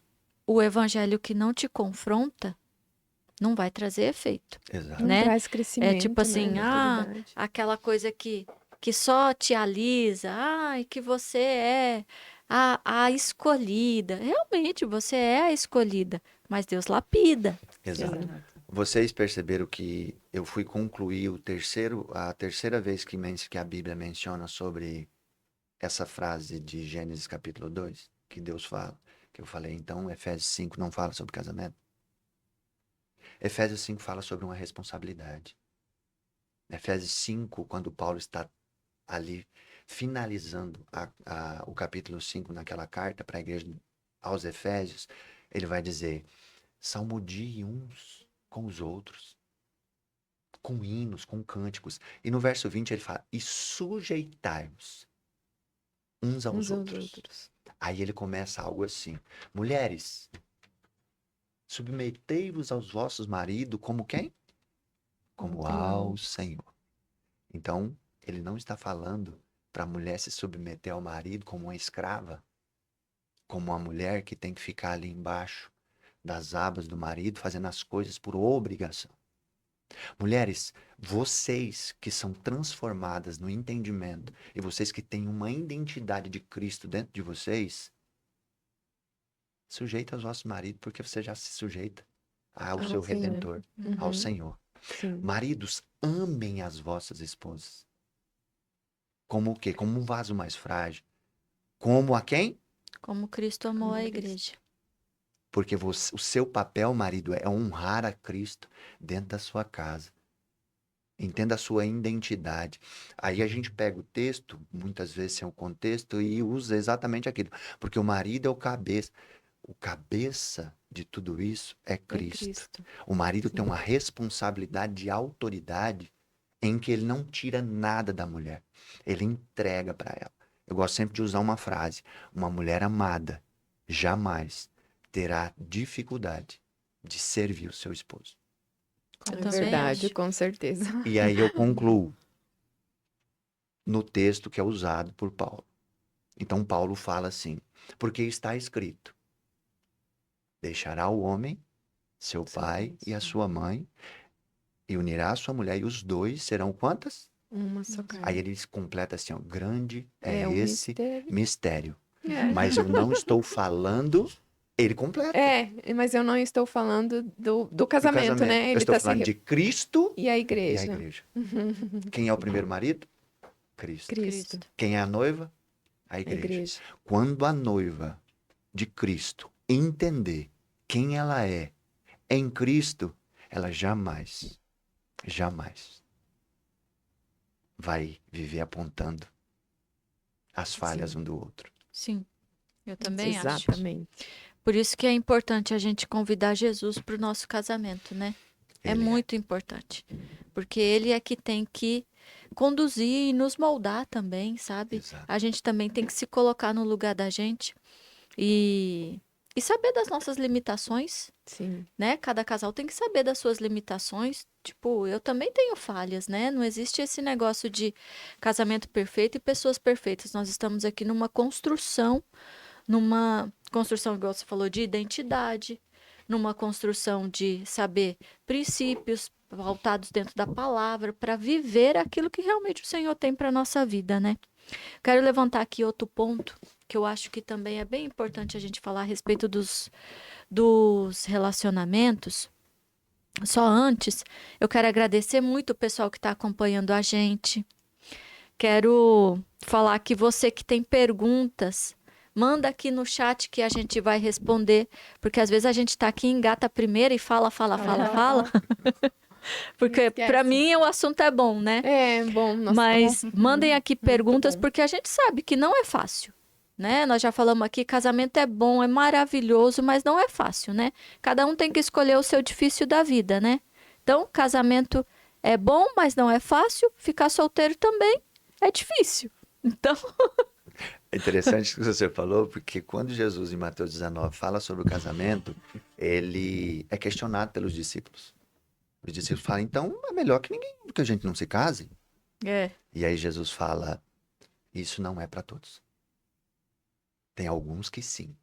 o evangelho que não te confronta não vai trazer efeito. Exato. Não né? traz crescimento, tipo assim, né? ah, Maturidade. aquela coisa que só te alisa, ai, que você é a escolhida. Realmente, você é a escolhida, mas Deus lapida. Exato. Vocês perceberam que eu fui concluir a terceira vez que a Bíblia menciona sobre essa frase de Gênesis capítulo 2, que Deus fala, que eu falei, então Efésios 5 não fala sobre casamento. Efésios 5 fala sobre uma responsabilidade. Efésios 5, quando Paulo está ali finalizando o capítulo 5 naquela carta para a igreja aos Efésios, ele vai dizer, salmodie uns com os outros, com hinos, com cânticos. E no verso 20 ele fala, e sujeitai-vos uns aos Uns aos outros. outros. Aí ele começa algo assim, mulheres, submetei-vos aos vossos maridos como quem? Como Como ao ao Senhor. Então, ele não está falando para a mulher se submeter ao marido como uma escrava, como uma mulher que tem que ficar ali embaixo das abas do marido, fazendo as coisas por obrigação. Mulheres, vocês que são transformadas no entendimento e vocês que têm uma identidade de Cristo dentro de vocês, sujeita aos vossos maridos, porque você já se sujeita ao seu Senhor. Redentor, ao Uhum. Senhor. Sim. Maridos, amem as vossas esposas. Como o quê? Como um vaso mais frágil. Como a quem? Como Cristo amou Como a Cristo. igreja. Porque o seu papel, marido, é honrar a Cristo dentro da sua casa. Entenda a sua identidade. Aí a gente pega o texto, muitas vezes sem o contexto, e usa exatamente aquilo. Porque o marido é o cabeça. O cabeça de tudo isso é Cristo. Cristo. O marido tem uma responsabilidade de autoridade em que ele não tira nada da mulher. Ele entrega para ela. Eu gosto sempre de usar uma frase. Uma mulher amada jamais terá dificuldade de servir o seu esposo. Eu É também verdade, acho. com certeza. E aí eu concluo no texto que é usado por Paulo. Então Paulo fala assim, porque está escrito, deixará o homem, seu pai e a sua mãe, e unirá a sua mulher, e os dois serão quantas? Uma só carne. Aí ele completa assim, ó, grande é um esse mistério. É. Mas eu não estou falando, ele completa. É, mas eu não estou falando do casamento, né? Eu Ele estou tá se falando de Cristo E a e igreja? a igreja. Quem é o primeiro marido? Cristo. Cristo. Quem é a noiva? A A igreja. igreja. Quando a noiva de Cristo entender quem ela é em Cristo, ela jamais vai viver apontando as falhas um do outro. Sim, eu também acho. Exatamente. Por isso que é importante a gente convidar Jesus para o nosso casamento, né? É Ele muito importante. Porque ele é que tem que conduzir e nos moldar também, sabe? Exato. A gente também tem que se colocar no lugar da gente e saber das nossas limitações, Sim. né? Cada casal tem que saber das suas limitações. Tipo, eu também tenho falhas, né? Não existe esse negócio de casamento perfeito e pessoas perfeitas. Nós estamos aqui numa construção, igual você falou, de identidade, numa construção de saber princípios, voltados dentro da palavra, para viver aquilo que realmente o Senhor tem para nossa vida, né? Quero levantar aqui outro ponto, que eu acho que também é bem importante a gente falar a respeito dos relacionamentos. Só antes, eu quero agradecer muito o pessoal que está acompanhando a gente. Quero falar que você que tem perguntas, manda aqui no chat que a gente vai responder, porque às vezes a gente está aqui, engata a primeira e fala. Porque Esquece. para mim o assunto é bom, né? É, bom. Nossa, Mas mandem aqui perguntas, bom. porque a gente sabe que não é fácil, né? Nós já falamos aqui, casamento é bom, é maravilhoso, mas não é fácil, né? Cada um tem que escolher o seu difícil da vida, né? Então, casamento é bom, mas não é fácil. Ficar solteiro também é difícil. Então, É interessante o que você falou, porque quando Jesus, em Mateus 19, fala sobre o casamento, ele é questionado pelos discípulos. Os discípulos falam, então é melhor que a gente não se case. E aí Jesus fala, isso não é para todos. Tem alguns que sim,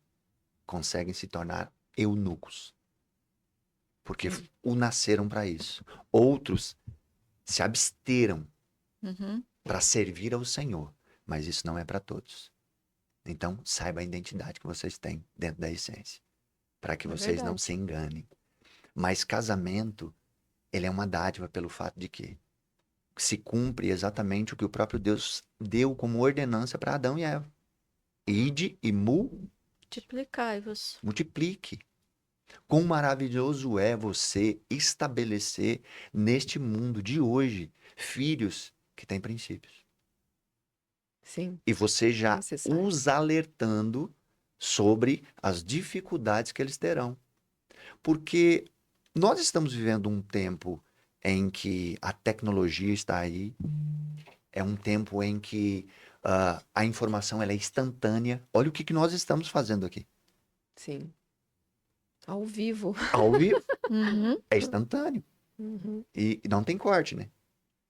conseguem se tornar eunucos. Porque o nasceram para isso. Outros se absteram uhum, para servir ao Senhor. Mas isso não é para todos. Então, saiba a identidade que vocês têm dentro da essência. Para que vocês não verdade. se enganem. Mas casamento, ele é uma dádiva pelo fato de que se cumpre exatamente o que o próprio Deus deu como ordenança para Adão e Eva. Ide e multiplicai-vos. multiplique. Quão maravilhoso é você estabelecer neste mundo de hoje filhos que têm princípios. Sim. E você já Necessário. os alertando sobre as dificuldades que eles terão. Porque nós estamos vivendo um tempo em que a tecnologia está aí, é um tempo em que a informação ela é instantânea. Olha o que nós estamos fazendo aqui. Sim. Ao vivo. Ao vivo, Uhum. é instantâneo. Uhum. E não tem corte, né?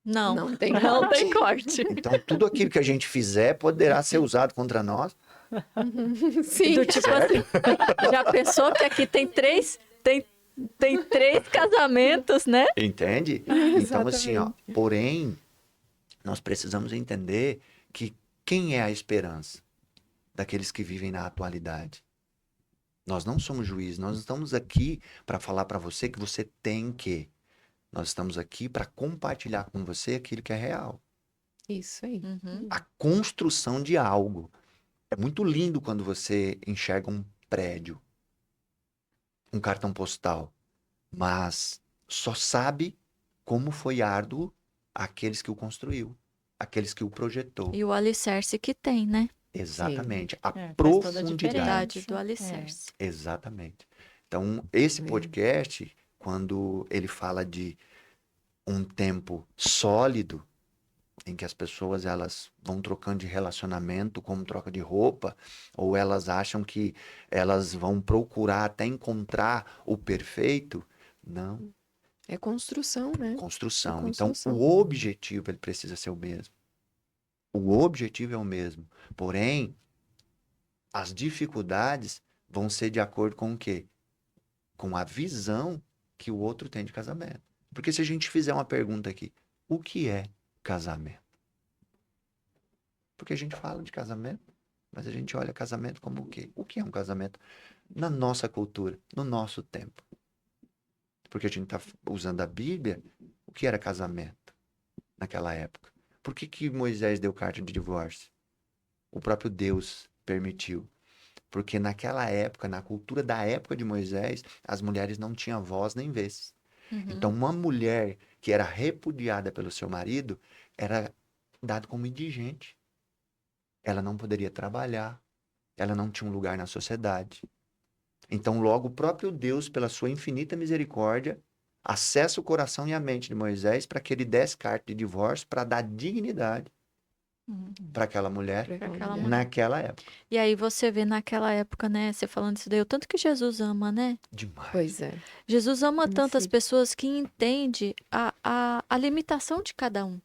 Não, Não tem não corte. tem corte. Então, tudo aquilo que a gente fizer poderá ser usado contra nós. Sim. Do tipo assim, já pensou que aqui tem três casamentos, né? Entende? Então, assim, ó, porém, nós precisamos entender que quem é a esperança daqueles que vivem na atualidade? Nós não somos juízes, nós estamos aqui para falar para você que você tem que. Nós estamos aqui para compartilhar com você aquilo que é real. Isso aí. Uhum. A construção de algo. É muito lindo quando você enxerga um prédio, um cartão postal, mas só sabe como foi árduo aqueles que o construiu, aqueles que o projetou. E o alicerce que tem, né? Exatamente. A É, faz toda a profundidade. Verdade do alicerce. Exatamente. Então, esse Sim. podcast, quando ele fala de um tempo sólido, em que as pessoas elas vão trocando de relacionamento como troca de roupa, ou elas acham que elas vão procurar até encontrar o perfeito, não, É construção, né? construção. É Então, construção. o objetivo ele precisa ser o mesmo. O objetivo é o mesmo. Porém, as dificuldades vão ser de acordo com o quê? Com a visão que o outro tem de casamento. Porque se a gente fizer uma pergunta aqui, o que é casamento? Porque a gente fala de casamento, mas a gente olha casamento como o quê? O que é um casamento? Na nossa cultura, no nosso tempo. Porque a gente está usando a Bíblia, o que era casamento naquela época? Por que Moisés deu carta de divórcio? O próprio Deus permitiu. Porque naquela época, na cultura da época de Moisés, as mulheres não tinham voz nem vez. Uhum. Então, uma mulher que era repudiada pelo seu marido era dada como indigente. Ela não poderia trabalhar. Ela não tinha um lugar na sociedade. Então, logo, o próprio Deus, pela sua infinita misericórdia, acessa o coração e a mente de Moisés para que ele desse carta de divórcio para dar dignidade para aquela mulher aquela mulher. naquela época. E aí você vê naquela época, né? Você falando isso daí, o tanto que Jesus ama, né? Demais. Pois é. Jesus ama tantas Sim. pessoas que entende a limitação de cada um.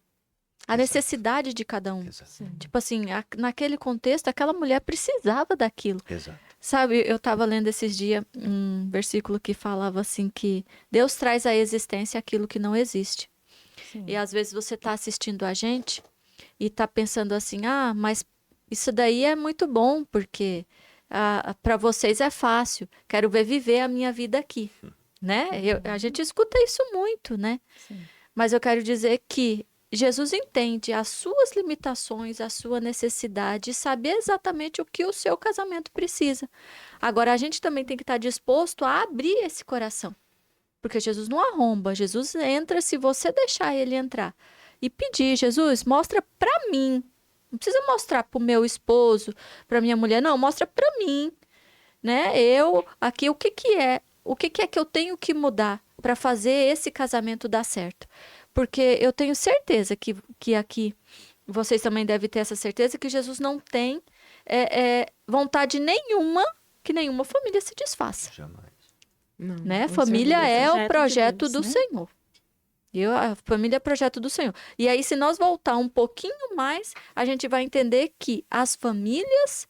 A Exato. necessidade de cada um. Exato. Tipo assim, naquele contexto, aquela mulher precisava daquilo. Exato. Sabe, eu estava lendo esses dias um versículo que falava assim que Deus traz à existência aquilo que não existe. Sim. E às vezes você está assistindo a gente e está pensando assim, ah, mas isso daí é muito bom, porque para vocês é fácil, quero ver viver a minha vida aqui, né? A gente escuta isso muito, né? Sim. Mas eu quero dizer que Jesus entende as suas limitações, a sua necessidade e sabe exatamente o que o seu casamento precisa. Agora, a gente também tem que estar disposto a abrir esse coração. Porque Jesus não arromba, Jesus entra se você deixar ele entrar. E pedir, Jesus, mostra pra mim. Não precisa mostrar pro meu esposo, pra minha mulher, não, mostra pra mim, né? Eu aqui o que é que eu tenho que mudar para fazer esse casamento dar certo? Porque eu tenho certeza que aqui vocês também devem ter essa certeza que Jesus não tem vontade nenhuma que nenhuma família se desfaça. Jamais. Não, Né? com Família certeza. é o Projeto de projeto Deus, do né? Senhor. A família é projeto do Senhor. E aí, se nós voltar um pouquinho mais, a gente vai entender que as famílias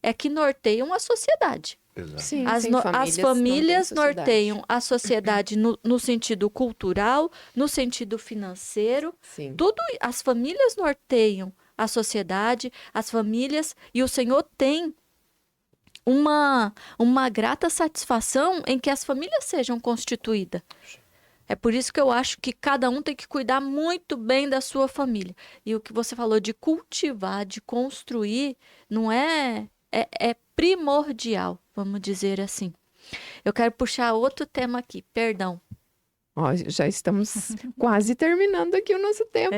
é que norteiam a sociedade. Exato. Sim, As, sem no- famílias as não tem famílias sociedade. norteiam a sociedade no sentido cultural, no sentido financeiro. Sim. As famílias norteiam a sociedade, as famílias, e o Senhor tem uma grata satisfação em que as famílias sejam constituídas. É por isso que eu acho que cada um tem que cuidar muito bem da sua família. E o que você falou de cultivar, de construir, não é primordial, vamos dizer assim. Eu quero puxar outro tema aqui, perdão. Ó, já estamos quase terminando aqui o nosso tempo.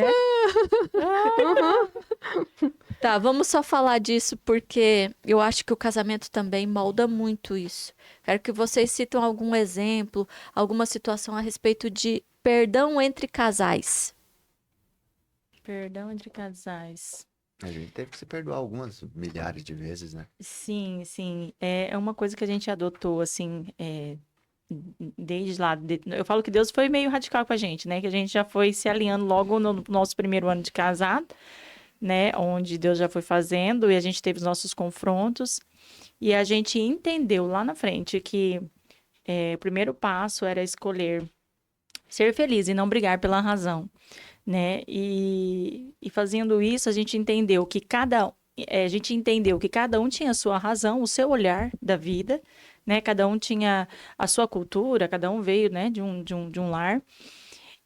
Tá, vamos só falar disso porque eu acho que o casamento também molda muito isso. Quero que vocês citam algum exemplo, alguma situação a respeito de perdão entre casais. Perdão entre casais. A gente teve que se perdoar algumas milhares de vezes, né? Sim, sim. É uma coisa que a gente adotou, assim, desde lá. Eu falo que Deus foi meio radical com a gente, né? Que a gente já foi se alinhando logo no nosso primeiro ano de casado, né? Onde Deus já foi fazendo e a gente teve os nossos confrontos. E a gente entendeu lá na frente que o primeiro passo era escolher ser feliz e não brigar pela razão, né? E fazendo isso, a gente entendeu que cada um tinha a sua razão, o seu olhar da vida, né? Cada um tinha a sua cultura, cada um veio, né, de um lar,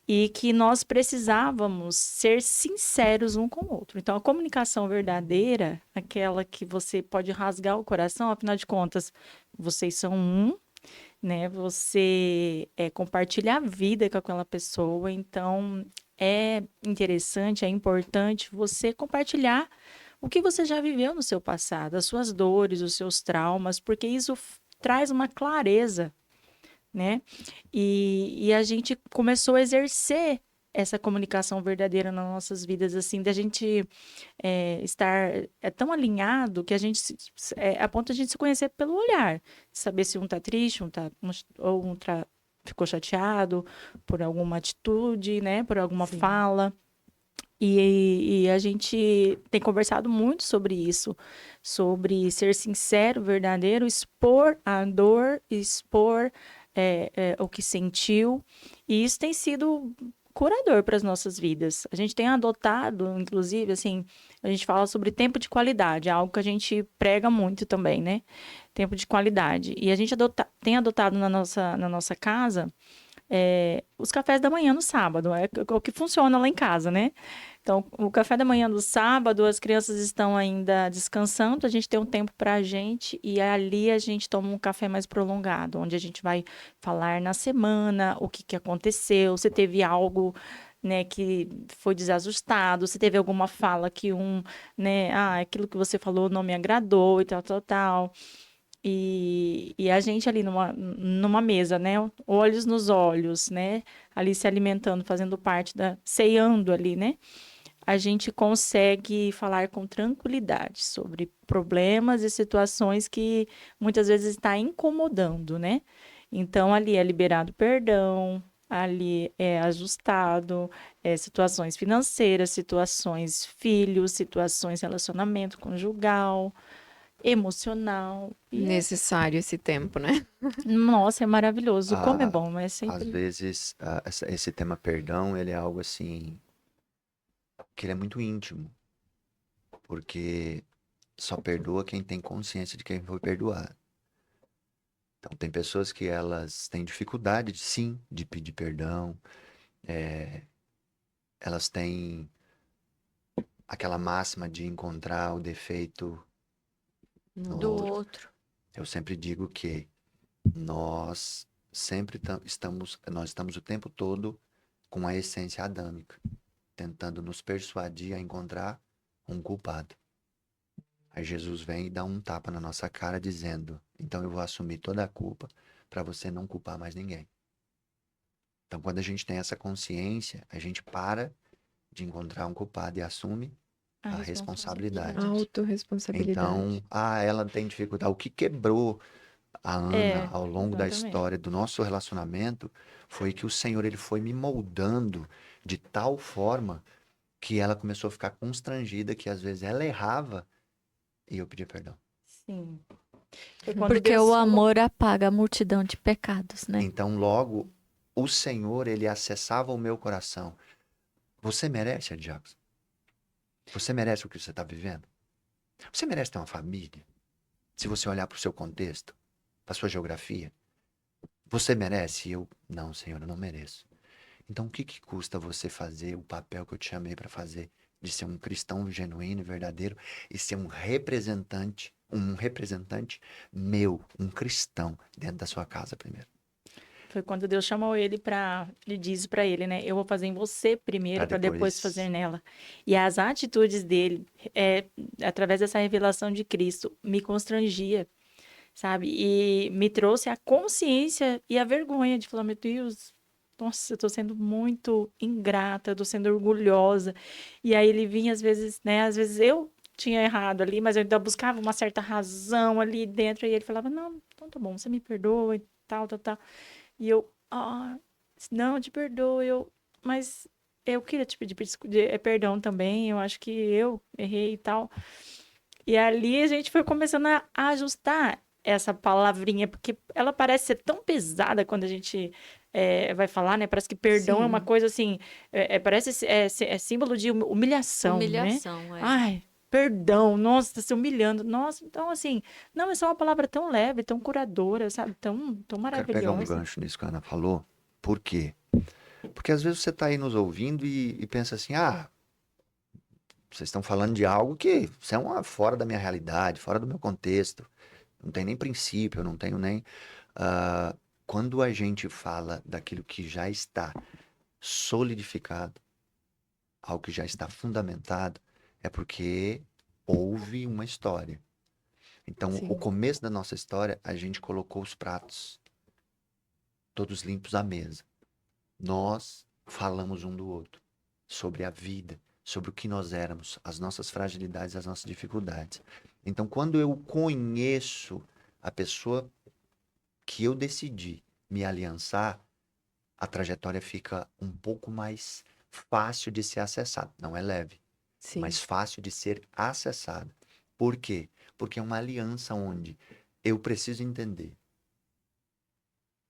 e que nós precisávamos ser sinceros um com o outro. Então, a comunicação verdadeira, aquela que você pode rasgar o coração, afinal de contas, vocês são um, né? Você compartilha a vida com aquela pessoa, então é interessante, é importante você compartilhar o que você já viveu no seu passado, as suas dores, os seus traumas, porque isso traz uma clareza, né? E a gente começou a exercer essa comunicação verdadeira nas nossas vidas, assim, da gente estar tão alinhado que a gente a ponto de a gente se conhecer pelo olhar, saber se um tá triste, ou um ficou chateado por alguma atitude, né, por alguma Sim. fala. E a gente tem conversado muito sobre isso, sobre ser sincero, verdadeiro, expor a dor, expor o que sentiu, e isso tem sido curador para as nossas vidas. A gente tem adotado, inclusive, assim, a gente fala sobre tempo de qualidade, é algo que a gente prega muito também, né? Tempo de qualidade. E a gente tem adotado na nossa casa os cafés da manhã no sábado, é o que funciona lá em casa, né? Então, o café da manhã do sábado, as crianças estão ainda descansando, a gente tem um tempo para a gente, e ali a gente toma um café mais prolongado, onde a gente vai falar na semana o que aconteceu, se teve algo, né, que foi desajustado, se teve alguma fala que né, aquilo que você falou não me agradou e tal, tal, tal. E a gente ali numa mesa, né? Olhos nos olhos, né? Ali se alimentando, fazendo parte ceando ali, né? A gente consegue falar com tranquilidade sobre problemas e situações que muitas vezes está incomodando, né? Então, ali é liberado perdão, ali é ajustado, situações financeiras, situações filhos, situações relacionamento conjugal. emocional. E, Necessário esse tempo, né? nossa, é maravilhoso. Como é Ah, bom, é Às sempre... vezes, esse tema perdão, ele é algo assim, que ele é muito íntimo, porque só perdoa quem tem consciência de quem foi perdoado. Então, tem pessoas que elas têm dificuldade, sim, de pedir perdão, elas têm aquela máxima de encontrar o defeito no Do outro. outro. Eu sempre digo que nós sempre nós estamos o tempo todo com a essência adâmica, tentando nos persuadir a encontrar um culpado. Aí Jesus vem e dá um tapa na nossa cara dizendo: então eu vou assumir toda a culpa para você não culpar mais ninguém. Então, quando a gente tem essa consciência, a gente para de encontrar um culpado e assume a responsabilidade. Autorresponsabilidade. Então, ela tem dificuldade. O que quebrou a Ana É, ao longo da exatamente. história do nosso relacionamento foi que o Senhor ele foi me moldando de tal forma que ela começou a ficar constrangida que às vezes ela errava e eu pedia perdão. Sim. Foi quando Porque Deus o falou- amor apaga a multidão de pecados, né? Então, logo, o Senhor ele acessava o meu coração. Você merece, Adjacos? Você merece o que você está vivendo? Você merece ter uma família? Se você olhar para o seu contexto, para a sua geografia, você merece? E eu, não, Senhor, eu não mereço. Então, o que que custa você fazer o papel que eu te chamei para fazer, de ser um cristão genuíno e verdadeiro e ser um representante meu, um cristão dentro da sua casa primeiro, Foi quando Deus chamou ele para, ele disse para ele, né? Eu vou fazer em você primeiro, para para depois depois. fazer nela. E as atitudes dele, através dessa revelação de Cristo, me constrangia, sabe? E me trouxe a consciência e a vergonha de falar, meu Deus, nossa, eu tô sendo muito ingrata, eu tô sendo orgulhosa. E aí ele vinha às vezes, né? Às vezes eu tinha errado ali, mas eu ainda buscava uma certa razão ali dentro. E ele falava, não, então tá bom, você me perdoa e tal, tal, tal. E eu, não, eu te perdoo, mas eu queria te pedir perdão também, eu acho que eu errei e tal. E ali a gente foi começando a ajustar essa palavrinha, porque ela parece ser tão pesada quando a gente vai falar, né? Parece que perdão é uma Sim. coisa assim, parece é símbolo de humilhação, né? Humilhação, é. Ai, perdão, nossa, tá se humilhando. Nossa, então assim, não, é só uma palavra tão leve, tão curadora, sabe? Tão Quero pegar um maravilhosa. gancho nisso que a Ana falou. Por quê? Porque às vezes você está aí nos ouvindo e pensa assim, vocês estão falando de algo que isso é fora da minha realidade, fora do meu contexto. Não tem nem princípio, eu não tenho nem. ah, Quando a gente fala daquilo que já está solidificado, algo que já está fundamentado, é porque houve uma história. Então, o Sim. começo da nossa história, a gente colocou os pratos todos limpos à mesa. Nós falamos um do outro sobre a vida, sobre o que nós éramos, as nossas fragilidades, as nossas dificuldades. Então, quando eu conheço a pessoa que eu decidi me aliançar, a trajetória fica um pouco mais fácil de ser acessada. Não é leve, Sim. mas fácil de ser acessada. Por quê? Porque é uma aliança onde eu preciso entender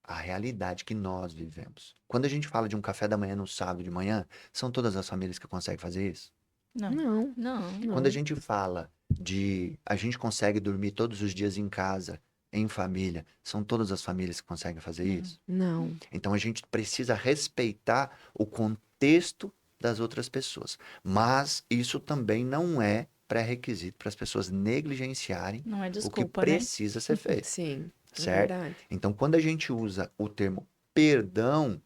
a realidade que nós vivemos. Quando a gente fala de um café da manhã no sábado de manhã, são todas as famílias que conseguem fazer isso? Não. Não, Não. Quando a gente fala de a gente consegue dormir todos os dias em casa, em família, são todas as famílias que conseguem fazer isso? não. Então a gente precisa respeitar o contexto das outras pessoas. Mas isso também não é pré-requisito para as pessoas negligenciarem Não é o que desculpa, né? precisa ser feito. Sim, é Certo? verdade. Então, quando a gente usa o termo perdão,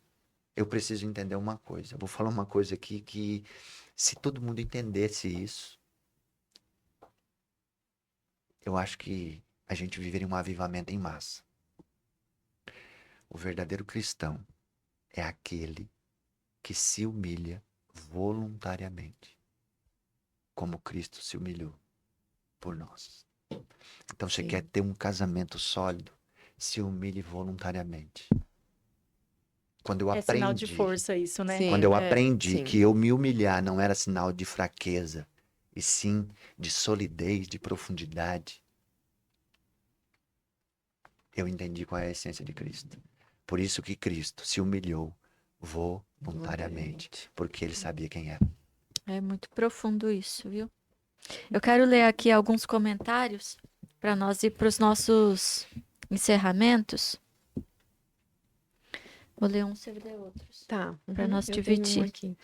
eu preciso entender uma coisa. Eu vou falar uma coisa aqui que, se todo mundo entendesse isso, eu acho que a gente viveria um avivamento em massa. O verdadeiro cristão é aquele que se humilha voluntariamente, como Cristo se humilhou por nós. Então, você Sim. quer ter um casamento sólido, se humilhe voluntariamente. Quando eu É sinal de aprendi força isso, né? Sim. Quando eu É, aprendi sim. que eu me humilhar não era sinal de fraqueza, e sim de solidez, de profundidade, eu entendi qual é a essência de Cristo. Por isso que Cristo se humilhou voluntariamente, porque ele sabia quem era. É muito profundo isso, viu? Eu quero ler aqui alguns comentários para nós ir para os nossos encerramentos. Vou ler uns, você lê outros. Tá. Pra nós eu tenho dividir. um aqui.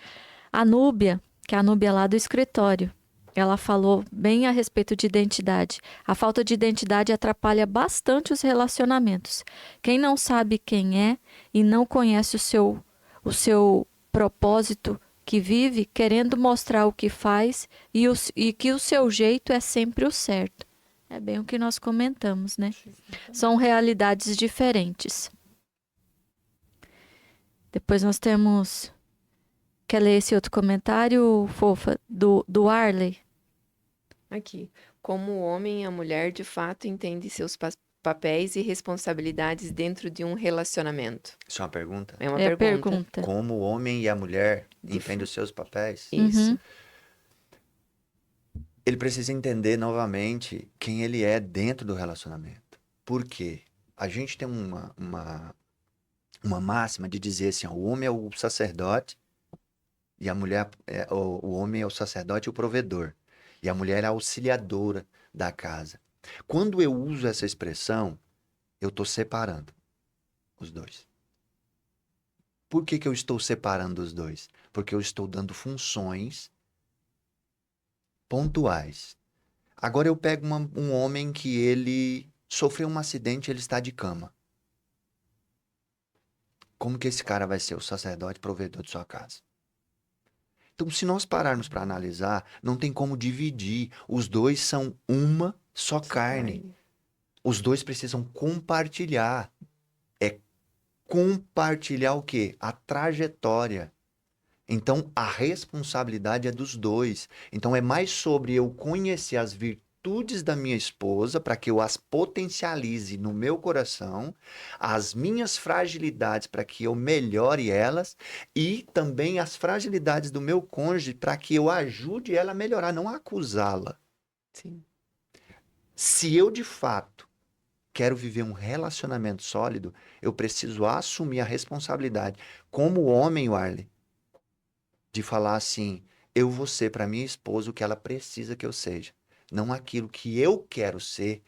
A Núbia, que é a Núbia lá do escritório, ela falou bem a respeito de identidade. A falta de identidade atrapalha bastante os relacionamentos. Quem não sabe quem é e não conhece o seu propósito que vive, querendo mostrar o que faz e que o seu jeito é sempre o certo. É bem o que nós comentamos, né? São realidades diferentes. Depois nós temos... Quer ler esse outro comentário, fofa, do Arley? Aqui. Como o homem e a mulher de fato entendem seus papéis e responsabilidades dentro de um relacionamento? Isso é uma pergunta? É uma É a pergunta. pergunta. Como o homem e a mulher De entendem os seus papéis? Isso. Uhum. Ele precisa entender novamente quem ele é dentro do relacionamento. Por quê? A gente tem uma máxima de dizer assim, ó, o homem é o sacerdote e a mulher, o homem é o sacerdote e o provedor. E a mulher é a auxiliadora da casa. Quando eu uso essa expressão, eu estou separando os dois. Por que eu estou separando os dois? Porque eu estou dando funções pontuais. Agora eu pego um homem que ele sofreu um acidente e ele está de cama. Como que esse cara vai ser o sacerdote provedor de sua casa? Então, se nós pararmos para analisar, não tem como dividir. Os dois são uma só carne. Os dois precisam compartilhar. É compartilhar o quê? A trajetória. Então, a responsabilidade é dos dois. Então, é mais sobre eu conhecer as virtudes da minha esposa para que eu as potencialize no meu coração, as minhas fragilidades para que eu melhore elas e também as fragilidades do meu cônjuge para que eu ajude ela a melhorar, não a acusá-la. Sim. Se eu, de fato, quero viver um relacionamento sólido, eu preciso assumir a responsabilidade como homem, Warley, de falar assim, eu vou ser para minha esposa o que ela precisa que eu seja, não aquilo que eu quero ser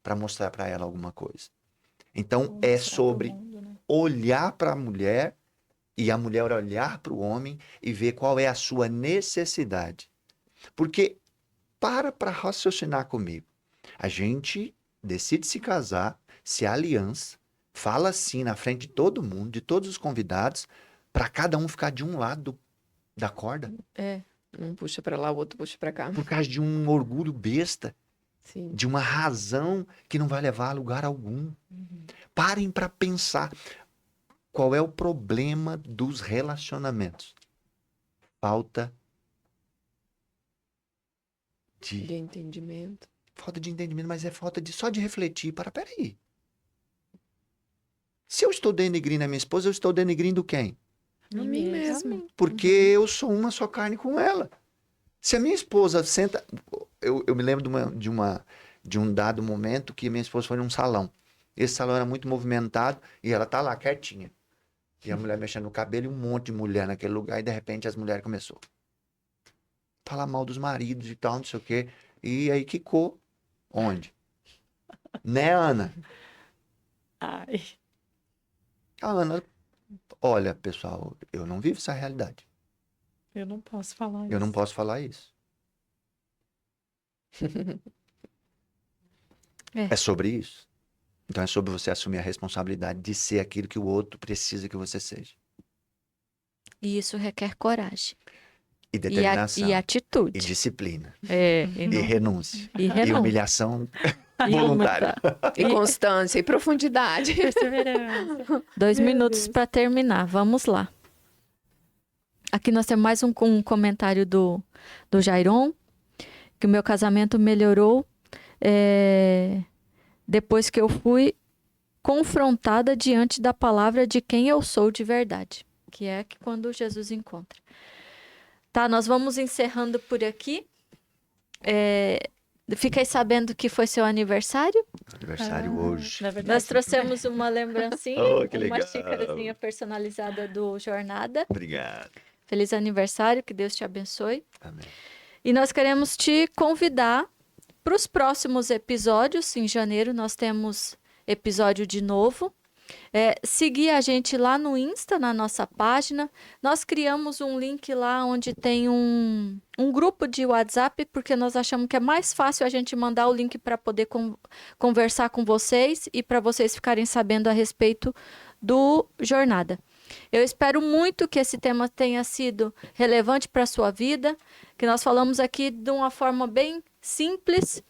para mostrar para ela alguma coisa. Então, é sobre olhar para a mulher e a mulher olhar para o homem e ver qual é a sua necessidade. Porque, para raciocinar comigo, a gente decide se casar, se aliança, fala assim na frente de todo mundo, de todos os convidados, para cada um ficar de um lado da corda, É. Um puxa para lá, o outro puxa para cá. por causa de um orgulho besta, Sim. de uma razão que não vai levar a lugar algum. Parem para pensar qual é o problema dos relacionamentos. Falta De de entendimento. entendimento, mas é falta só de refletir. Peraí. Se eu estou denegrindo a minha esposa, eu estou denegrindo quem? A mim mesmo. Porque eu sou uma só carne com ela. Se a minha esposa senta... Eu me lembro de um dado momento que minha esposa foi num salão. Esse salão era muito movimentado e ela tá lá, quietinha. E a mulher mexendo no cabelo e um monte de mulher naquele lugar. E de repente as mulheres começaram a falar mal dos maridos e tal, não sei o quê. E aí quicou. Onde? Né, Ana? Ai, A Ana... Olha, pessoal, eu não vivo essa realidade. eu não posso falar isso. Eu não posso falar isso. É sobre isso. Então é sobre você assumir a responsabilidade de ser aquilo que o outro precisa que você seja. E isso requer coragem. E determinação. E atitude. E disciplina. É, E renúncia. e E renúncia. humilhação E voluntária. E constância e profundidade. Perseverança. 2 minutos para terminar. Vamos lá. Aqui nós temos mais um comentário do Jairon, que o meu casamento melhorou depois que eu fui confrontada diante da palavra de quem eu sou de verdade, que é quando Jesus encontra. Tá, nós vamos encerrando por aqui. Fiquei sabendo que foi seu aniversário. Aniversário hoje. Na verdade, Nós trouxemos uma lembrancinha, Oh, que uma legal. xícarazinha personalizada do Jornada. Obrigado. Feliz aniversário, que Deus te abençoe. Amém. E nós queremos te convidar para os próximos episódios. Em janeiro nós temos episódio de novo. Seguir a gente lá no Insta, na nossa página. Nós criamos um link lá onde tem um grupo de WhatsApp, porque nós achamos que é mais fácil a gente mandar o link para poder conversar com vocês e para vocês ficarem sabendo a respeito do Jornada. Eu espero muito que esse tema tenha sido relevante para a sua vida, que nós falamos aqui de uma forma bem simples,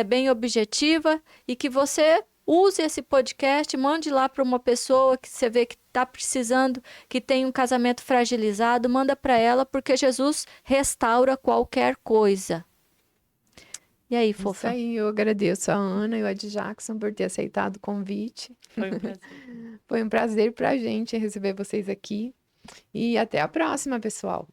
bem objetiva, e que você use esse podcast, mande lá para uma pessoa que você vê que está precisando, que tem um casamento fragilizado, manda para ela, porque Jesus restaura qualquer coisa. E aí, Isso fofa? aí, eu agradeço a Ana e o Ed Jackson por ter aceitado o convite. foi um prazer. Foi um prazer pra gente receber vocês aqui. E até a próxima, pessoal.